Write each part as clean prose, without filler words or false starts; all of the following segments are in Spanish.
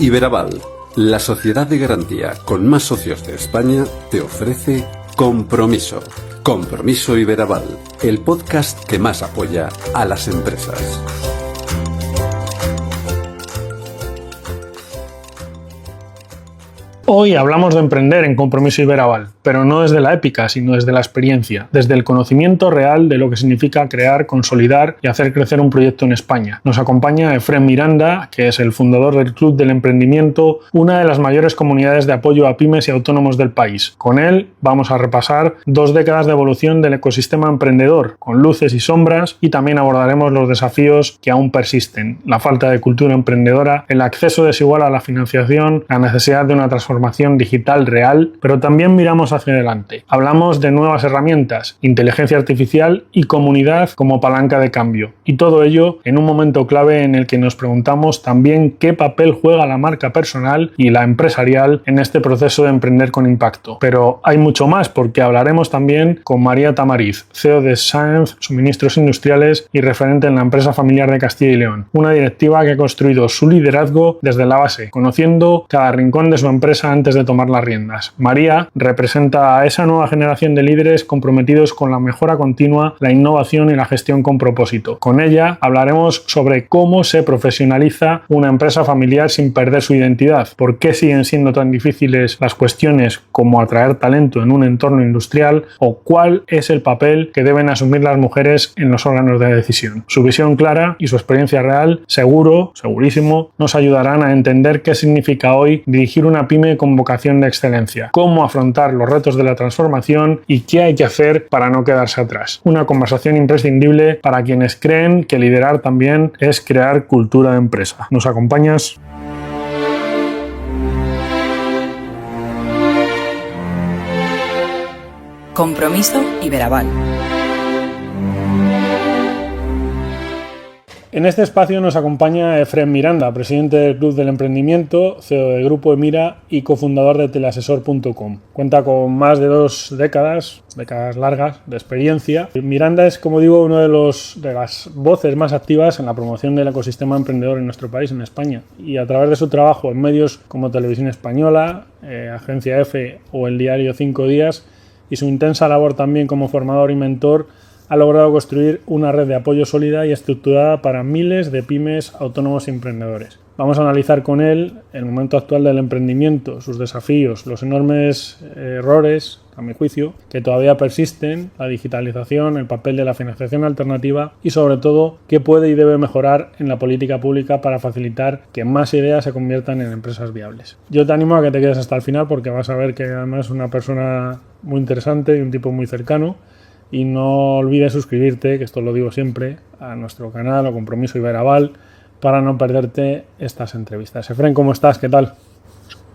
Iberaval, la sociedad de garantía con más socios de España, te ofrece Compromiso. Compromiso Iberaval, el podcast que más apoya a las empresas. Hoy hablamos de emprender en Compromiso Iberaval, pero no desde la épica, sino desde la experiencia, desde el conocimiento real de lo que significa crear, consolidar y hacer crecer un proyecto en España. Nos acompaña Efrén Miranda, que es el fundador del Club del Emprendimiento, una de las mayores comunidades de apoyo a pymes y autónomos del país. Con él vamos a repasar 2 décadas de evolución del ecosistema emprendedor, con luces y sombras, y también abordaremos los desafíos que aún persisten: la falta de cultura emprendedora, el acceso desigual a la financiación, la necesidad de una transformación digital real, pero también miramos hacia adelante. Hablamos de nuevas herramientas, inteligencia artificial y comunidad como palanca de cambio. Y todo ello en un momento clave en el que nos preguntamos también qué papel juega la marca personal y la empresarial en este proceso de emprender con impacto. Pero hay mucho más, porque hablaremos también con María Tamariz, CEO de Sáenz Suministros Industriales y referente en la empresa familiar de Castilla y León, una directiva que ha construido su liderazgo desde la base, conociendo cada rincón de su empresa antes de tomar las riendas. María representa a esa nueva generación de líderes comprometidos con la mejora continua, la innovación y la gestión con propósito. Con ella hablaremos sobre cómo se profesionaliza una empresa familiar sin perder su identidad, por qué siguen siendo tan difíciles las cuestiones como atraer talento en un entorno industrial o cuál es el papel que deben asumir las mujeres en los órganos de decisión. Su visión clara y su experiencia real, segurísimo, nos ayudarán a entender qué significa hoy dirigir una pyme con vocación de excelencia, cómo afrontar los retos de la transformación y qué hay que hacer para no quedarse atrás. Una conversación imprescindible para quienes creen que liderar también es crear cultura de empresa. ¿Nos acompañas? Compromiso Iberaval. En este espacio nos acompaña Efrén Miranda, presidente del Club del Emprendimiento, CEO de Grupo Emira y cofundador de teleasesor.com. Cuenta con más de 2 décadas largas de experiencia. Miranda es, como digo, uno de las voces más activas en la promoción del ecosistema emprendedor en nuestro país, en España. Y a través de su trabajo en medios como Televisión Española, Agencia F o el diario 5 Días, y su intensa labor también como formador y mentor, ha logrado construir una red de apoyo sólida y estructurada para miles de pymes, autónomos y emprendedores. Vamos a analizar con él el momento actual del emprendimiento, sus desafíos, los enormes errores, a mi juicio, que todavía persisten, la digitalización, el papel de la financiación alternativa y, sobre todo, qué puede y debe mejorar en la política pública para facilitar que más ideas se conviertan en empresas viables. Yo te animo a que te quedes hasta el final, porque vas a ver que además es una persona muy interesante y un tipo muy cercano. Y no olvides suscribirte, que esto lo digo siempre, a nuestro canal o Compromiso Iberaval, para no perderte estas entrevistas. Efrén, ¿cómo estás? ¿Qué tal?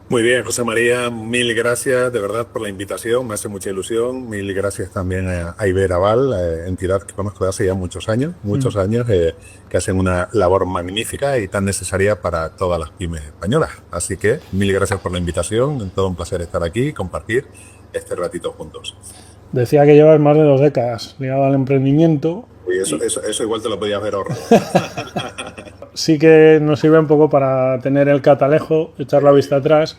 Muy bien, José María, mil gracias de verdad por la invitación, me hace mucha ilusión. Mil gracias también a Iberaval, entidad que conozco de hace ya muchos años, que hacen una labor magnífica y tan necesaria para todas las pymes españolas. Así que mil gracias por la invitación, es todo un placer estar aquí y compartir este ratito juntos. Decía que llevas más de 2 décadas ligado al emprendimiento. Uy, eso igual te lo podías haber ahorrado. Sí que nos sirve un poco para tener el catalejo, echar la vista atrás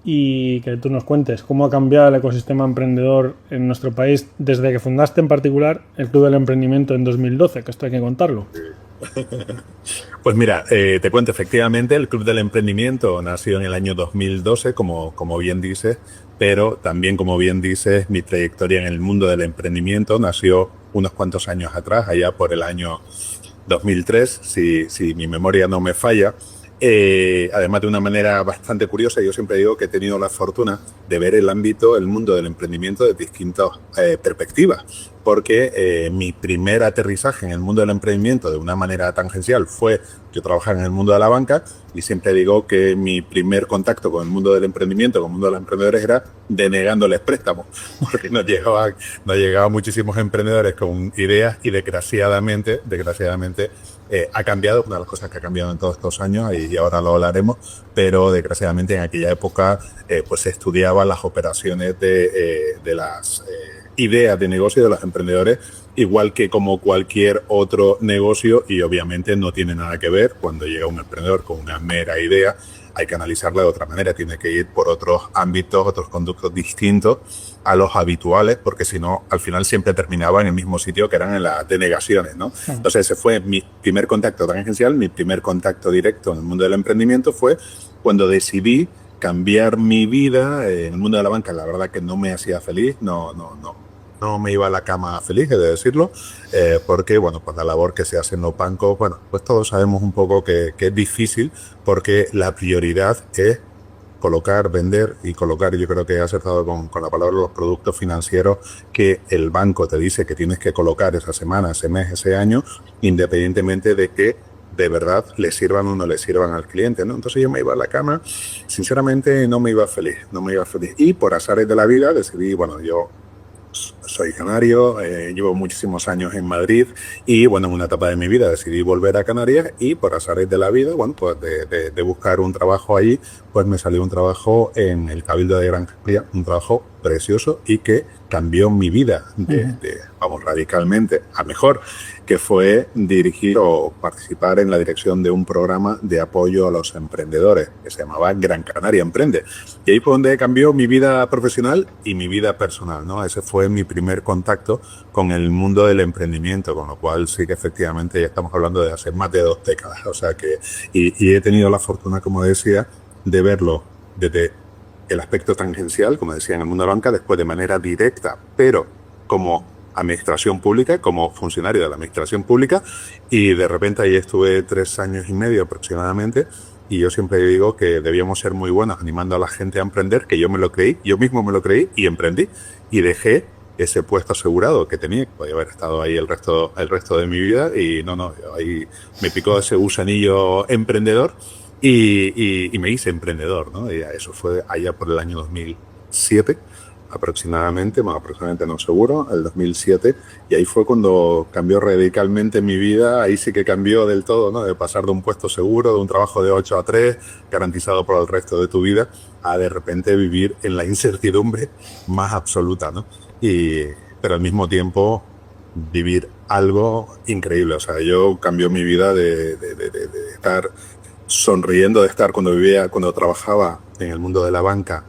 y que tú nos cuentes cómo ha cambiado el ecosistema emprendedor en nuestro país desde que fundaste en particular el Club del Emprendimiento en 2012, que esto hay que contarlo. Pues mira, te cuento, efectivamente el Club del Emprendimiento nació en el año 2012, como bien dices, pero también, como bien dices, mi trayectoria en el mundo del emprendimiento nació unos cuantos años atrás, allá por el año 2003, si mi memoria no me falla. Además, de una manera bastante curiosa, yo siempre digo que he tenido la fortuna de ver el mundo del emprendimiento de distintas perspectivas, porque mi primer aterrizaje en el mundo del emprendimiento de una manera tangencial fue yo trabajaba en el mundo de la banca, y siempre digo que mi primer contacto con el mundo del emprendimiento, con el mundo de los emprendedores, era denegándoles préstamos, porque nos llegaban muchísimos emprendedores con ideas y desgraciadamente ha cambiado, una de las cosas que ha cambiado en todos estos años, y ahora lo hablaremos, pero desgraciadamente en aquella época pues se estudiaban las operaciones de las ideas de negocio de los emprendedores, igual que como cualquier otro negocio, y obviamente no tiene nada que ver cuando llega un emprendedor con una mera idea hay que analizarla de otra manera, tiene que ir por otros ámbitos, otros conductos distintos a los habituales, porque si no, al final siempre terminaba en el mismo sitio, que eran en las denegaciones, ¿no? Entonces ese fue mi primer contacto tangencial, mi primer contacto directo en el mundo del emprendimiento fue cuando decidí cambiar mi vida en el mundo de la banca. La verdad que no me hacía feliz, no me iba a la cama feliz, he de decirlo, porque, bueno, pues la labor que se hace en los bancos, bueno, pues todos sabemos un poco que es difícil, porque la prioridad es colocar, vender y colocar. Yo creo que he acertado con la palabra los productos financieros que el banco te dice que tienes que colocar esa semana, ese mes, ese año, independientemente de que de verdad le sirvan o no le sirvan al cliente, ¿no? Entonces yo me iba a la cama, sinceramente no me iba feliz. Y por azares de la vida decidí, bueno, yo soy canario, llevo muchísimos años en Madrid y, bueno, en una etapa de mi vida decidí volver a Canarias y por azares de la vida, bueno, pues de buscar un trabajo allí, pues me salió un trabajo en el Cabildo de Gran Canaria, un trabajo precioso y que cambió mi vida vamos, radicalmente a mejor, que fue dirigir o participar en la dirección de un programa de apoyo a los emprendedores que se llamaba Gran Canaria Emprende. Y ahí fue donde cambió mi vida profesional y mi vida personal, ¿no? Ese fue mi primer contacto con el mundo del emprendimiento, con lo cual sí que efectivamente ya estamos hablando de hace más de 2 décadas. O sea que, y he tenido la fortuna, como decía, de verlo desde el aspecto tangencial, como decía, en el mundo de la banca, después de manera directa, pero como administración pública, como funcionario de la administración pública, y de repente ahí estuve 3 años y medio aproximadamente, y yo siempre digo que debíamos ser muy buenos animando a la gente a emprender, que yo me lo creí, yo mismo me lo creí y emprendí, y dejé ese puesto asegurado que tenía, que podía haber estado ahí el resto de mi vida, y ahí me picó ese gusanillo emprendedor, y me hice emprendedor, ¿no? Y eso fue allá por el año 2007, aproximadamente no seguro, el 2007, y ahí fue cuando cambió radicalmente mi vida. Ahí sí que cambió del todo, ¿no? De pasar de un puesto seguro, de un trabajo de 8 a 3, garantizado por el resto de tu vida, a de repente vivir en la incertidumbre más absoluta, ¿no? Pero al mismo tiempo vivir algo increíble. O sea, yo cambió mi vida de estar sonriendo, de estar cuando trabajaba en el mundo de la banca,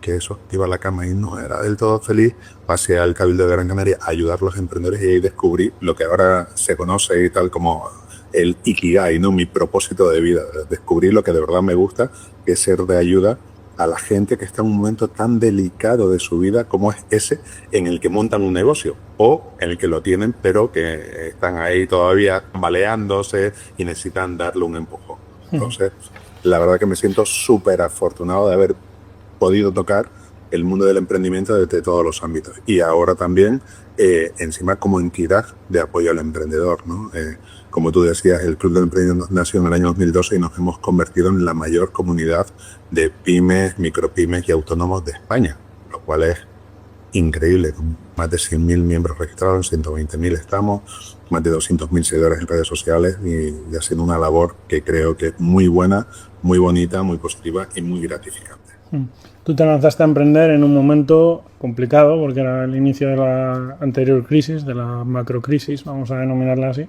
que eso, iba a la cama y no era del todo feliz, pasé al Cabildo de Gran Canaria a ayudar a los emprendedores y ahí descubrí lo que ahora se conoce y tal como el Ikigai, ¿no? Mi propósito de vida. Descubrí lo que de verdad me gusta, que es ser de ayuda a la gente que está en un momento tan delicado de su vida como es ese en el que montan un negocio o en el que lo tienen pero que están ahí todavía baleándose y necesitan darle un empujón. Entonces, la verdad que me siento súper afortunado de haber podido tocar el mundo del emprendimiento desde todos los ámbitos. Y ahora también, encima como entidad de apoyo al emprendedor, ¿no? Como tú decías, el Club del Emprendimiento nació en el año 2012 y nos hemos convertido en la mayor comunidad de pymes, micropymes y autónomos de España, lo cual es increíble, con más de 100.000 miembros registrados, en 120.000 estamos, más de 200.000 seguidores en redes sociales y haciendo una labor que creo que es muy buena, muy bonita, muy positiva y muy gratificante. Tú te lanzaste a emprender en un momento complicado porque era el inicio de la anterior crisis, de la macrocrisis, vamos a denominarla así,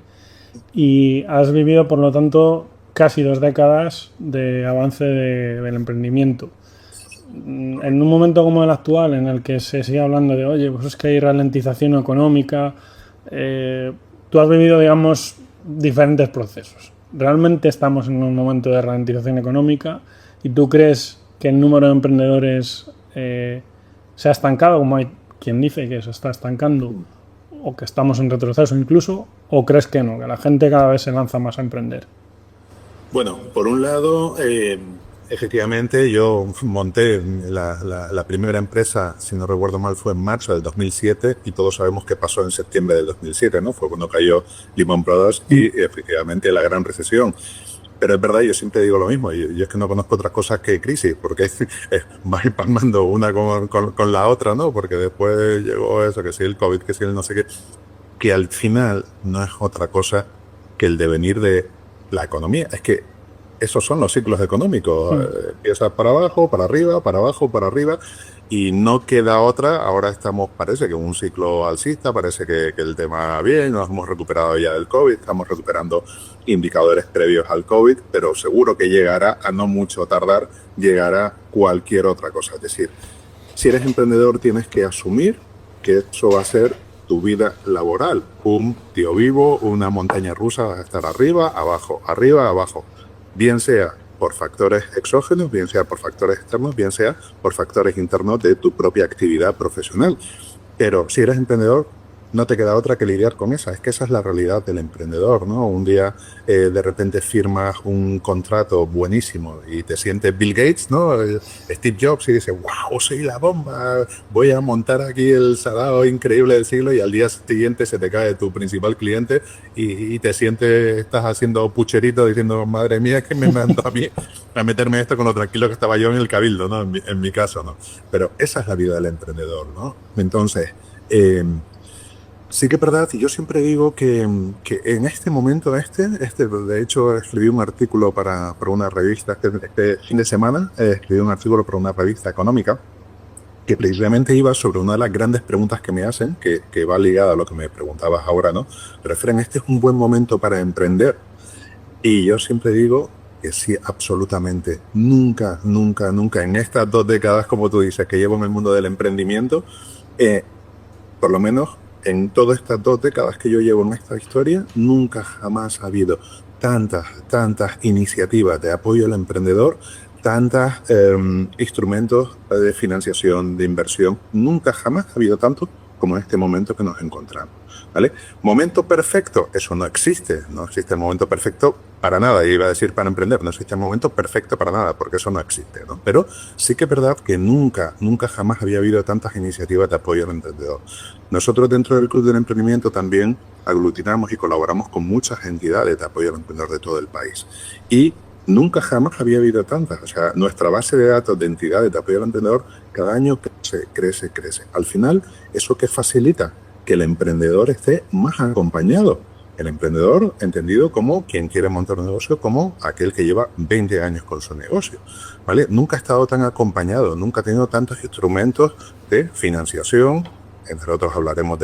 y has vivido, por lo tanto, casi 2 décadas de avance del emprendimiento. En un momento como el actual, en el que se sigue hablando de, oye, pues es que hay ralentización económica, tú has vivido, digamos, diferentes procesos. ¿Realmente estamos en un momento de ralentización económica y tú crees que el número de emprendedores se ha estancado, como hay quien dice que se está estancando, o que estamos en retroceso incluso, o crees que no, que la gente cada vez se lanza más a emprender? Bueno, por un lado, efectivamente yo monté la primera empresa, si no recuerdo mal, fue en marzo del 2007 y todos sabemos qué pasó en septiembre del 2007, ¿no? Fue cuando cayó Lehman Brothers y efectivamente la gran recesión. Pero es verdad, yo siempre digo lo mismo, yo es que no conozco otras cosas que crisis, porque va palmando una con la otra, ¿no? Porque después llegó eso, que si el COVID, que si el no sé qué, que al final no es otra cosa que el devenir de la economía. Es que esos son los ciclos económicos. Empiezas para abajo, para arriba, para abajo, para arriba, y no queda otra. Ahora estamos, parece que un ciclo alcista, parece que el tema va bien, nos hemos recuperado ya del COVID, estamos recuperando indicadores previos al COVID, pero seguro que llegará, a no mucho tardar, llegará cualquier otra cosa. Es decir, si eres emprendedor tienes que asumir que eso va a ser tu vida laboral. Un tío vivo, una montaña rusa, vas a estar arriba, abajo. Bien sea por factores exógenos, bien sea por factores externos, bien sea por factores internos de tu propia actividad profesional. Pero si eres emprendedor, no te queda otra que lidiar con esa. Es que esa es la realidad del emprendedor, ¿no? Un día de repente firmas un contrato buenísimo y te sientes Bill Gates, ¿no? Steve Jobs, y dices, wow, soy la bomba, voy a montar aquí el salado increíble del siglo, y al día siguiente se te cae tu principal cliente y te sientes, estás haciendo pucherito diciendo, madre mía, que me mandó a mí a meterme esto con lo tranquilo que estaba yo en el cabildo, ¿no? En mi caso, ¿no? Pero esa es la vida del emprendedor, ¿no? Entonces, sí que es verdad, y yo siempre digo que en este momento, de hecho escribí un artículo para una revista, este fin de semana escribí un artículo para una revista económica que precisamente iba sobre una de las grandes preguntas que me hacen, que va ligada a lo que me preguntabas ahora, ¿no? Pero Fren, este es un buen momento para emprender. Y yo siempre digo que sí, absolutamente. Nunca, en estas 2 décadas, como tú dices, que llevo en el mundo del emprendimiento, por lo menos en todas estas 2 décadas que yo llevo en esta historia, nunca jamás ha habido tantas iniciativas de apoyo al emprendedor, tantos instrumentos de financiación, de inversión. Nunca jamás ha habido tanto como en este momento que nos encontramos, ¿vale? Momento perfecto, eso no existe el momento perfecto para nada. Iba a decir para emprender, no existe el momento perfecto para nada, porque eso no existe, ¿no? Pero sí que es verdad que nunca jamás había habido tantas iniciativas de apoyo al emprendedor. Nosotros dentro del Club del Emprendimiento también aglutinamos y colaboramos con muchas entidades de apoyo al emprendedor de todo el país. Y nunca jamás había habido tantas. O sea, nuestra base de datos de entidades de apoyo al emprendedor cada año crece. Al final, ¿eso qué facilita? Que el emprendedor esté más acompañado. El emprendedor entendido como quien quiere montar un negocio, como aquel que lleva 20 años con su negocio, ¿vale? Nunca ha estado tan acompañado, nunca ha tenido tantos instrumentos de financiación. Entre otros hablaremos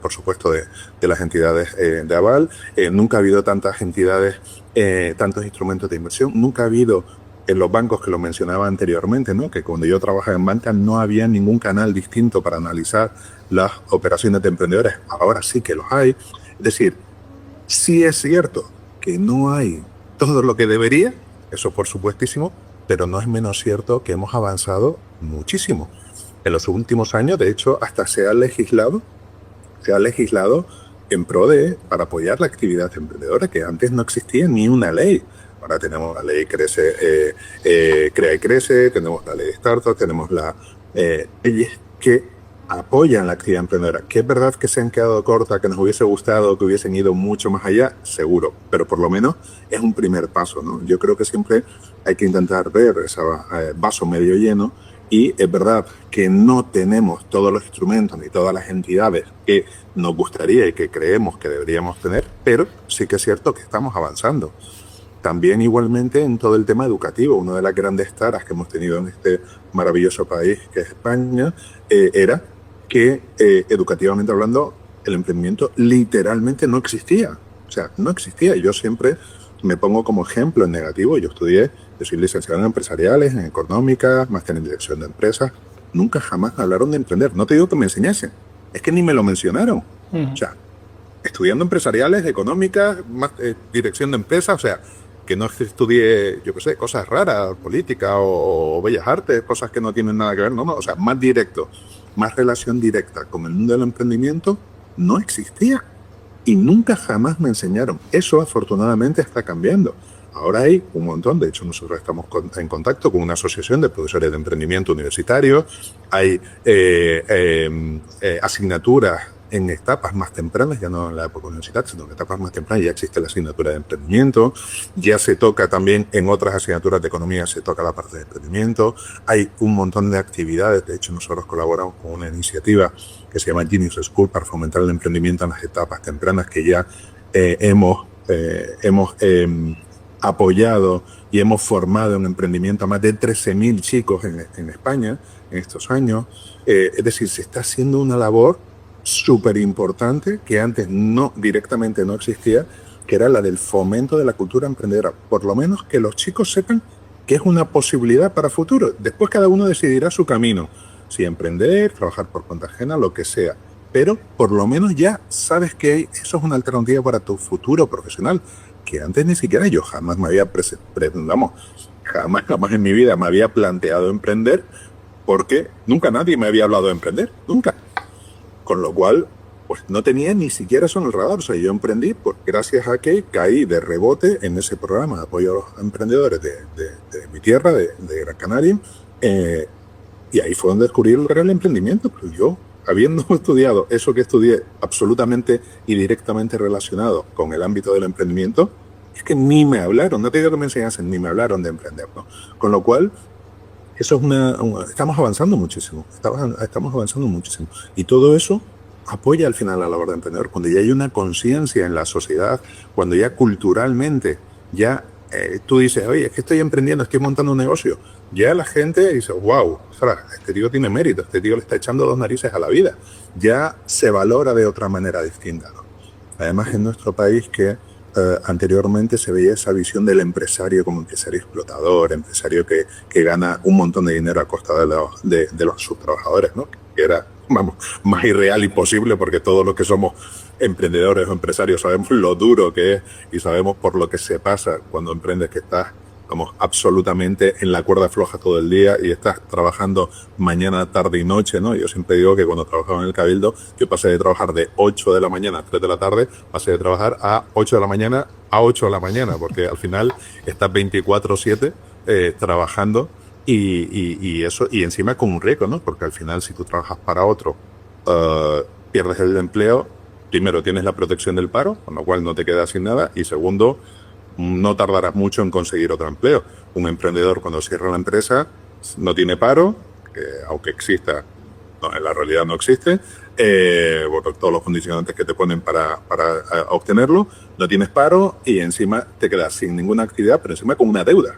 por supuesto, de las entidades de aval. Nunca ha habido tantas entidades, tantos instrumentos de inversión. Nunca ha habido en los bancos, que lo mencionaba anteriormente, ¿no? Que cuando yo trabajaba en banca no había ningún canal distinto para analizar las operaciones de emprendedores. Ahora sí que los hay. Es decir, sí es cierto que no hay todo lo que debería, eso por supuestísimo, pero no es menos cierto que hemos avanzado muchísimo. En los últimos años, de hecho, hasta se ha legislado en pro para apoyar la actividad emprendedora, que antes no existía ni una ley. Ahora tenemos la ley Crea y Crece, tenemos la ley Startup, tenemos las leyes que apoyan la actividad emprendedora. Que es verdad que se han quedado cortas, que nos hubiese gustado que hubiesen ido mucho más allá, seguro, pero por lo menos es un primer paso, ¿no? Yo creo que siempre hay que intentar ver ese vaso medio lleno. Y es verdad que no tenemos todos los instrumentos ni todas las entidades que nos gustaría y que creemos que deberíamos tener, pero sí que es cierto que estamos avanzando. También igualmente en todo el tema educativo. Una de las grandes taras que hemos tenido en este maravilloso país que es España era que educativamente hablando el emprendimiento literalmente no existía. O sea, no existía. Yo siempre me pongo como ejemplo en negativo. Yo soy licenciado en empresariales, en económicas, máster en dirección de empresas. Nunca jamás hablaron de emprender. No te digo que me enseñasen, es que ni me lo mencionaron. O sea, estudiando empresariales, económicas, dirección de empresas, o sea, que no estudié, yo qué sé, cosas raras, política o bellas artes, cosas que no tienen nada que ver, no, o sea, más directo, más relación directa con el mundo del emprendimiento, no existía. Y nunca jamás me enseñaron. Eso afortunadamente está cambiando. Ahora hay un montón, de hecho nosotros estamos en contacto con una asociación de profesores de emprendimiento universitario, hay asignaturas en etapas más tempranas, ya no en la época universitaria, sino en etapas más tempranas ya existe la asignatura de emprendimiento, ya se toca también en otras asignaturas de economía, se toca la parte de emprendimiento, hay un montón de actividades. De hecho nosotros colaboramos con una iniciativa que se llama Genius School para fomentar el emprendimiento en las etapas tempranas, que ya hemos apoyado y hemos formado en emprendimiento a más de 13.000 chicos en España en estos años. Es decir, se está haciendo una labor súper importante que antes directamente no existía, que era la del fomento de la cultura emprendedora. Por lo menos que los chicos sepan que es una posibilidad para futuro. Después cada uno decidirá su camino, si emprender, trabajar por cuenta ajena, lo que sea. Pero por lo menos ya sabes que eso es una alternativa para tu futuro profesional, que antes ni siquiera yo jamás me había jamás en mi vida me había planteado emprender, porque nunca nadie me había hablado de emprender, nunca. Con lo cual, pues no tenía ni siquiera eso en el radar. O sea, yo emprendí gracias a que caí de rebote en ese programa de apoyo a los emprendedores de mi tierra, de Gran Canaria, y ahí fue donde descubrí el real emprendimiento. Pero yo, habiendo estudiado eso que estudié absolutamente y directamente relacionado con el ámbito del emprendimiento, es que ni me hablaron, no te digo que me enseñasen, ni me hablaron de emprender, ¿no? Con lo cual, eso es estamos avanzando muchísimo, estamos avanzando muchísimo. Y todo eso apoya al final la labor de emprendedor. Cuando ya hay una conciencia en la sociedad, cuando ya culturalmente, ya tú dices, oye, es que estoy emprendiendo, estoy montando un negocio, ya la gente dice, wow, este tío tiene mérito, este tío le está echando 2 narices a la vida. Ya se valora de otra manera distinta, ¿no? Además, en nuestro país que anteriormente se veía esa visión del empresario como empresario explotador, empresario que gana un montón de dinero a costa de sus trabajadores, ¿no? Que era, más irreal imposible, porque todos los que somos emprendedores o empresarios sabemos lo duro que es y sabemos por lo que se pasa cuando emprendes, que estás como absolutamente en la cuerda floja todo el día y estás trabajando mañana, tarde y noche, ¿no? Yo siempre digo que cuando trabajaba en el Cabildo, yo pasé de trabajar de 8 de la mañana a 3 de la tarde, pasé de trabajar a 8 de la mañana a 8 de la mañana, porque al final estás 24/7 trabajando y eso, y encima con un riesgo, ¿no? Porque al final, si tú trabajas para otro, pierdes el empleo. Primero, tienes la protección del paro, con lo cual no te quedas sin nada, y segundo, no tardarás mucho en conseguir otro empleo. Un emprendedor, cuando cierra la empresa, no tiene paro, que aunque exista, no, en la realidad no existe, por todos los condicionantes que te ponen para obtenerlo, no tienes paro y encima te quedas sin ninguna actividad, pero encima con una deuda.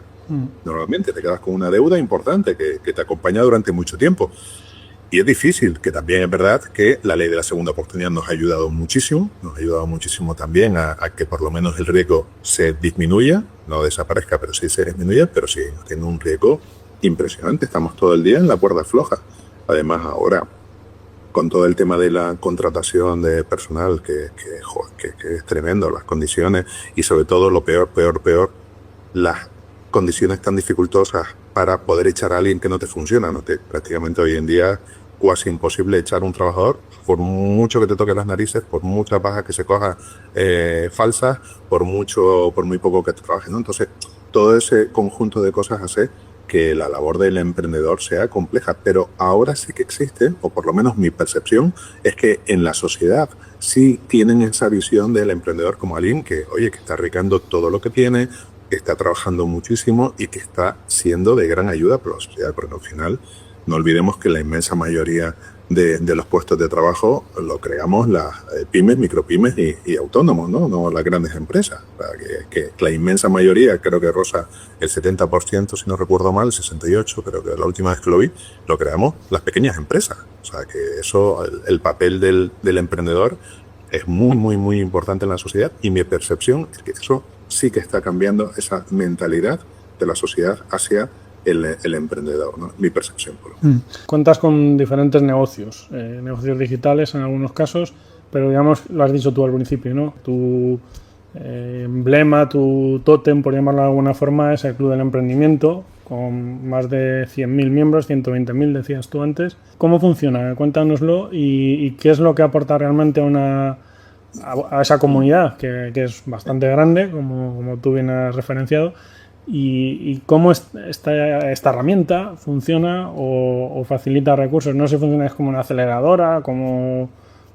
Normalmente te quedas con una deuda importante que te acompaña durante mucho tiempo. Y es difícil, que también es verdad que la ley de la segunda oportunidad nos ha ayudado muchísimo también a que por lo menos el riesgo se disminuya, no desaparezca, pero sí se disminuya, pero sí tiene un riesgo impresionante. Estamos todo el día en la cuerda floja. Además, ahora, con todo el tema de la contratación de personal, que es tremendo, las condiciones y sobre todo lo peor, las condiciones tan dificultosas para poder echar a alguien que no te funciona. Prácticamente hoy en día cuasi imposible echar un trabajador, por mucho que te toque las narices, por muchas bajas que se cojan falsas, por muy poco que te trabajes, ¿no? Entonces, todo ese conjunto de cosas hace que la labor del emprendedor sea compleja, pero ahora sí que existe, o por lo menos mi percepción, es que en la sociedad sí tienen esa visión del emprendedor como alguien que, oye, que está arriesgando todo lo que tiene, que está trabajando muchísimo y que está siendo de gran ayuda para la sociedad, porque al final no olvidemos que la inmensa mayoría de los puestos de trabajo lo creamos las pymes, micropymes y autónomos, no las grandes empresas. O sea, que la inmensa mayoría, creo que roza el 70%, si no recuerdo mal, el 68%, creo que la última vez que lo vi, lo creamos las pequeñas empresas. O sea, que eso, el papel del emprendedor es muy, muy, muy importante en la sociedad, y mi percepción es que eso sí que está cambiando esa mentalidad de la sociedad hacia el emprendedor, ¿no? Mi percepción. Cuentas con diferentes negocios digitales en algunos casos, pero digamos, lo has dicho tú al principio, ¿no? Tu emblema, tu tótem, por llamarlo de alguna forma, es el Club del Emprendimiento, con más de 100.000 miembros, 120.000 decías tú antes. ¿Cómo funciona? Cuéntanoslo y qué es lo que aporta realmente a esa comunidad, que es bastante grande, como tú bien has referenciado, y cómo esta herramienta funciona o facilita recursos. No sé si funciona como una aceleradora, como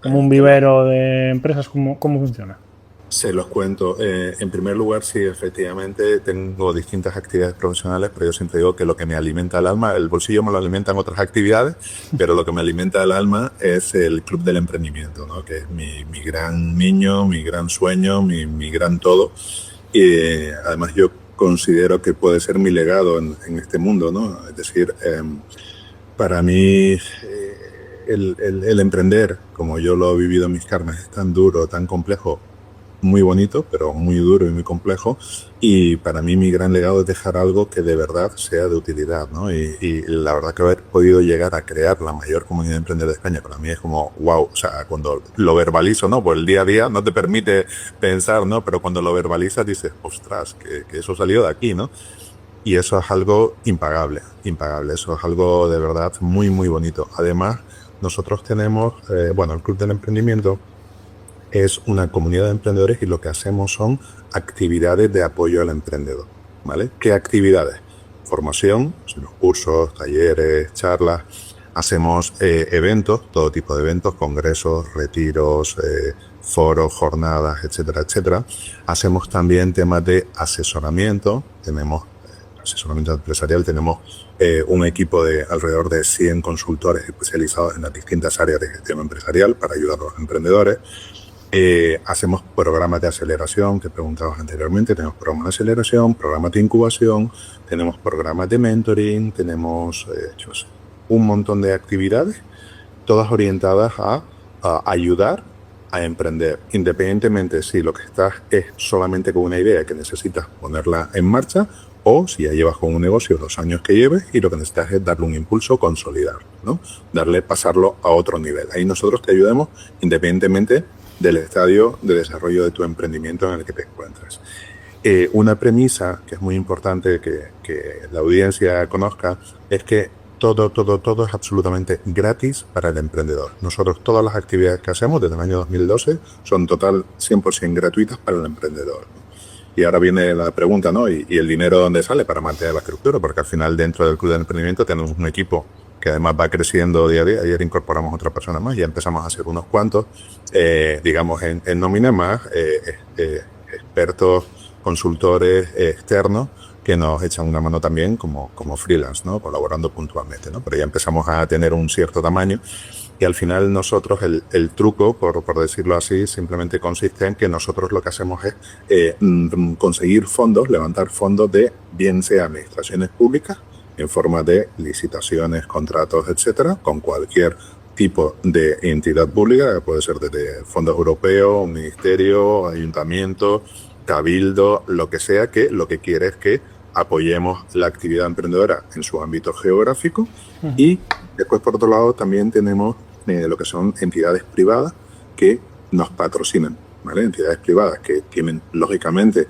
un vivero de empresas. ¿Cómo funciona? Se los cuento. En primer lugar, sí, efectivamente, tengo distintas actividades profesionales, pero yo siempre digo que lo que me alimenta el alma, el bolsillo me lo alimentan otras actividades, pero lo que me alimenta el alma es el Club del Emprendimiento, ¿no? Que es mi gran niño, mi gran sueño, mi gran todo. Y además yo considero que puede ser mi legado en este mundo, ¿no? Es decir, para mí el emprender, como yo lo he vivido en mis carnes, es tan duro, tan complejo, muy bonito, pero muy duro y muy complejo. Y para mí mi gran legado es dejar algo que de verdad sea de utilidad, ¿no? Y la verdad que haber podido llegar a crear la mayor comunidad de emprendedores de España, para mí es como, wow, o sea, cuando lo verbalizo, ¿no? Por el día a día no te permite pensar, ¿no? Pero cuando lo verbalizas dices, ostras, que eso salió de aquí, ¿no? Y eso es algo impagable, impagable. Eso es algo de verdad muy, muy bonito. Además, nosotros tenemos, el Club del Emprendimiento es una comunidad de emprendedores y lo que hacemos son actividades de apoyo al emprendedor, ¿vale? ¿Qué actividades? Formación, cursos, talleres, charlas. Hacemos eventos, todo tipo de eventos, congresos, retiros, foros, jornadas, etcétera, etcétera. Hacemos también temas de asesoramiento. Tenemos asesoramiento empresarial, tenemos un equipo de alrededor de 100 consultores especializados en las distintas áreas de gestión empresarial para ayudar a los emprendedores. Hacemos programas de aceleración, que preguntabas anteriormente. Tenemos programas de aceleración, programas de incubación, tenemos programas de mentoring, tenemos un montón de actividades, todas orientadas a ayudar a emprender, independientemente si lo que estás es solamente con una idea que necesitas ponerla en marcha, o si ya llevas con un negocio los años que lleves y lo que necesitas es darle un impulso, consolidarlo, ¿no? Pasarlo a otro nivel. Ahí nosotros te ayudamos independientemente del estadio de desarrollo de tu emprendimiento en el que te encuentres. Una premisa que es muy importante que la audiencia conozca es que todo es absolutamente gratis para el emprendedor. Nosotros todas las actividades que hacemos desde el año 2012 son 100% gratuitas para el emprendedor. Y ahora viene la pregunta, ¿no? ¿Y el dinero dónde sale para mantener la estructura? Porque al final dentro del Club de Emprendimiento tenemos un equipo que además va creciendo día a día. Ayer incorporamos otra persona más y ya empezamos a hacer unos cuantos, digamos, en nómina más expertos, consultores externos que nos echan una mano también como freelance, ¿no? Colaborando puntualmente, ¿no? Pero ya empezamos a tener un cierto tamaño y al final nosotros el truco, por decirlo así, simplemente consiste en que nosotros lo que hacemos es conseguir fondos, levantar fondos de bien sea administraciones públicas en forma de licitaciones, contratos, etcétera, con cualquier tipo de entidad pública, que puede ser desde fondos europeos, un ministerio, ayuntamiento, cabildo, lo que sea, que lo que quiere es que apoyemos la actividad emprendedora en su ámbito geográfico. Y después, por otro lado, también tenemos lo que son entidades privadas que nos patrocinan, ¿vale? Entidades privadas que tienen, lógicamente,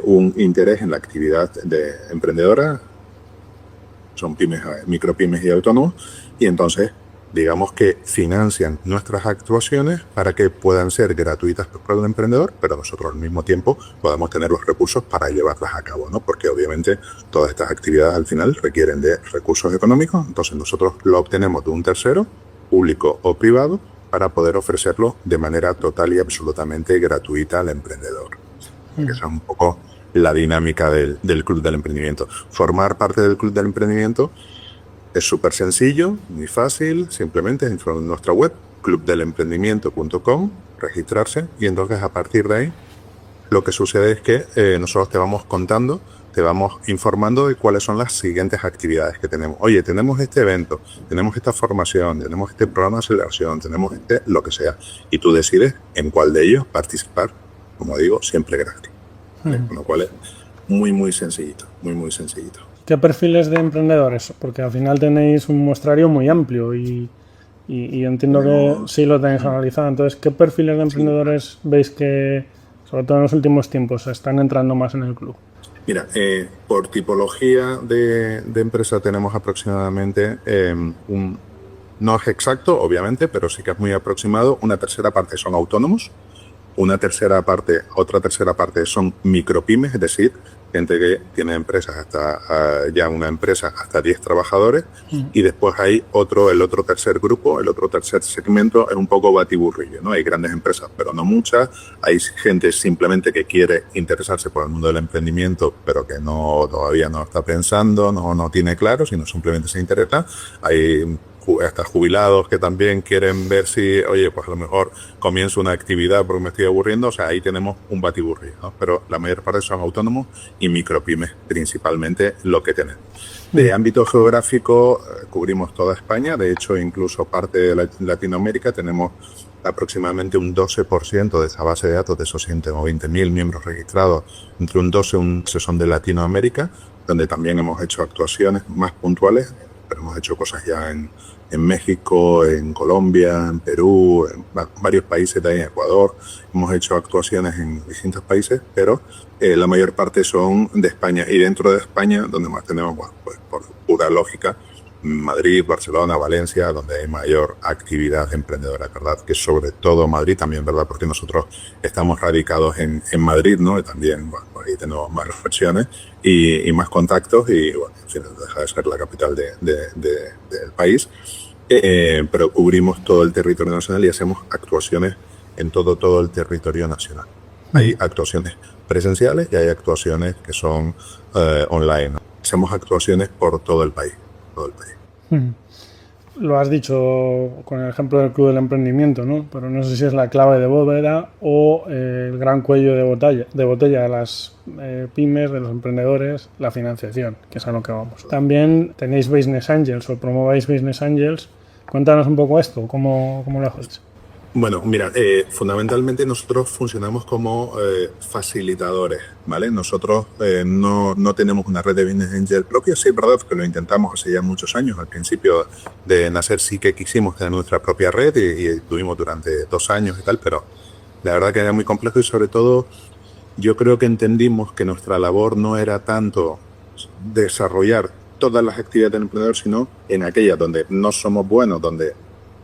un interés en la actividad de emprendedora, son pymes, micropymes y autónomos, y entonces digamos que financian nuestras actuaciones para que puedan ser gratuitas para el emprendedor, pero nosotros al mismo tiempo podamos tener los recursos para llevarlas a cabo, ¿no? Porque obviamente todas estas actividades al final requieren de recursos económicos, entonces nosotros lo obtenemos de un tercero, público o privado, para poder ofrecerlo de manera total y absolutamente gratuita al emprendedor. Esa es un poco la dinámica del Club del Emprendimiento. Formar parte del Club del Emprendimiento es súper sencillo, muy fácil, simplemente entrar en nuestra web, clubdelemprendimiento.com, registrarse, y entonces a partir de ahí lo que sucede es que nosotros te vamos contando, te vamos informando de cuáles son las siguientes actividades que tenemos. Oye, tenemos este evento, tenemos esta formación, tenemos este programa de aceleración, tenemos lo que sea, y tú decides en cuál de ellos participar, como digo, siempre gratis. Con lo cual es muy, muy sencillito, muy, muy sencillito. ¿Qué perfiles de emprendedores? Porque al final tenéis un muestrario muy amplio y entiendo que sí lo tenéis analizado. Entonces, ¿qué perfiles de emprendedores veis que, sobre todo en los últimos tiempos, están entrando más en el club? Mira, por tipología de empresa tenemos aproximadamente no es exacto, obviamente, pero sí que es muy aproximado. Una tercera parte son autónomos. Otra tercera parte son micropymes, es decir, gente que tiene empresas ya una empresa hasta 10 trabajadores, y después hay el otro tercer grupo, el otro tercer segmento es un poco batiburrillo, ¿no? Hay grandes empresas, pero no muchas, hay gente simplemente que quiere interesarse por el mundo del emprendimiento, pero que todavía no está pensando, no tiene claro, sino simplemente se interesa. Hay hasta jubilados que también quieren ver si, oye, pues a lo mejor comienzo una actividad porque me estoy aburriendo. O sea, ahí tenemos un batiburrillo, ¿no? Pero la mayor parte son autónomos y micropymes, principalmente lo que tenemos. De ámbito geográfico, cubrimos toda España. De hecho, incluso parte de Latinoamérica. Tenemos aproximadamente un 12% de esa base de datos, de esos 120.000 miembros registrados, entre un 12 y un 11 son de Latinoamérica, donde también hemos hecho actuaciones más puntuales, pero hemos hecho cosas ya en México, en Colombia, en Perú, en varios países de ahí, en Ecuador. Hemos hecho actuaciones en distintos países, pero la mayor parte son de España. Y dentro de España, donde más tenemos, bueno, pues por pura lógica, Madrid, Barcelona, Valencia, donde hay mayor actividad emprendedora, ¿verdad? Que sobre todo Madrid también, ¿verdad? Porque nosotros estamos radicados en Madrid, ¿no? Y también, bueno, ahí tenemos más reflexiones y más contactos y, bueno, en fin, deja de ser la capital del país. Pero cubrimos todo el territorio nacional y hacemos actuaciones en todo el territorio nacional. Hay actuaciones presenciales y hay actuaciones que son online, ¿no? Hacemos actuaciones por todo el país. Lo has dicho con el ejemplo del Club del Emprendimiento, ¿no? Pero no sé si es la clave de bóveda o el gran cuello de botella de las pymes, de los emprendedores, la financiación, que es a lo que vamos. También tenéis Business Angels o promováis Business Angels. Cuéntanos un poco esto, ¿cómo lo hacéis? Bueno, mira, fundamentalmente nosotros funcionamos como facilitadores, ¿vale? Nosotros no tenemos una red de Business Angel propia. Sí, es verdad que lo intentamos hace ya muchos años. Al principio de nacer sí que quisimos tener nuestra propia red y tuvimos durante 2 años y tal, pero la verdad que era muy complejo y sobre todo yo creo que entendimos que nuestra labor no era tanto desarrollar todas las actividades del emprendedor, sino en aquellas donde no somos buenos, donde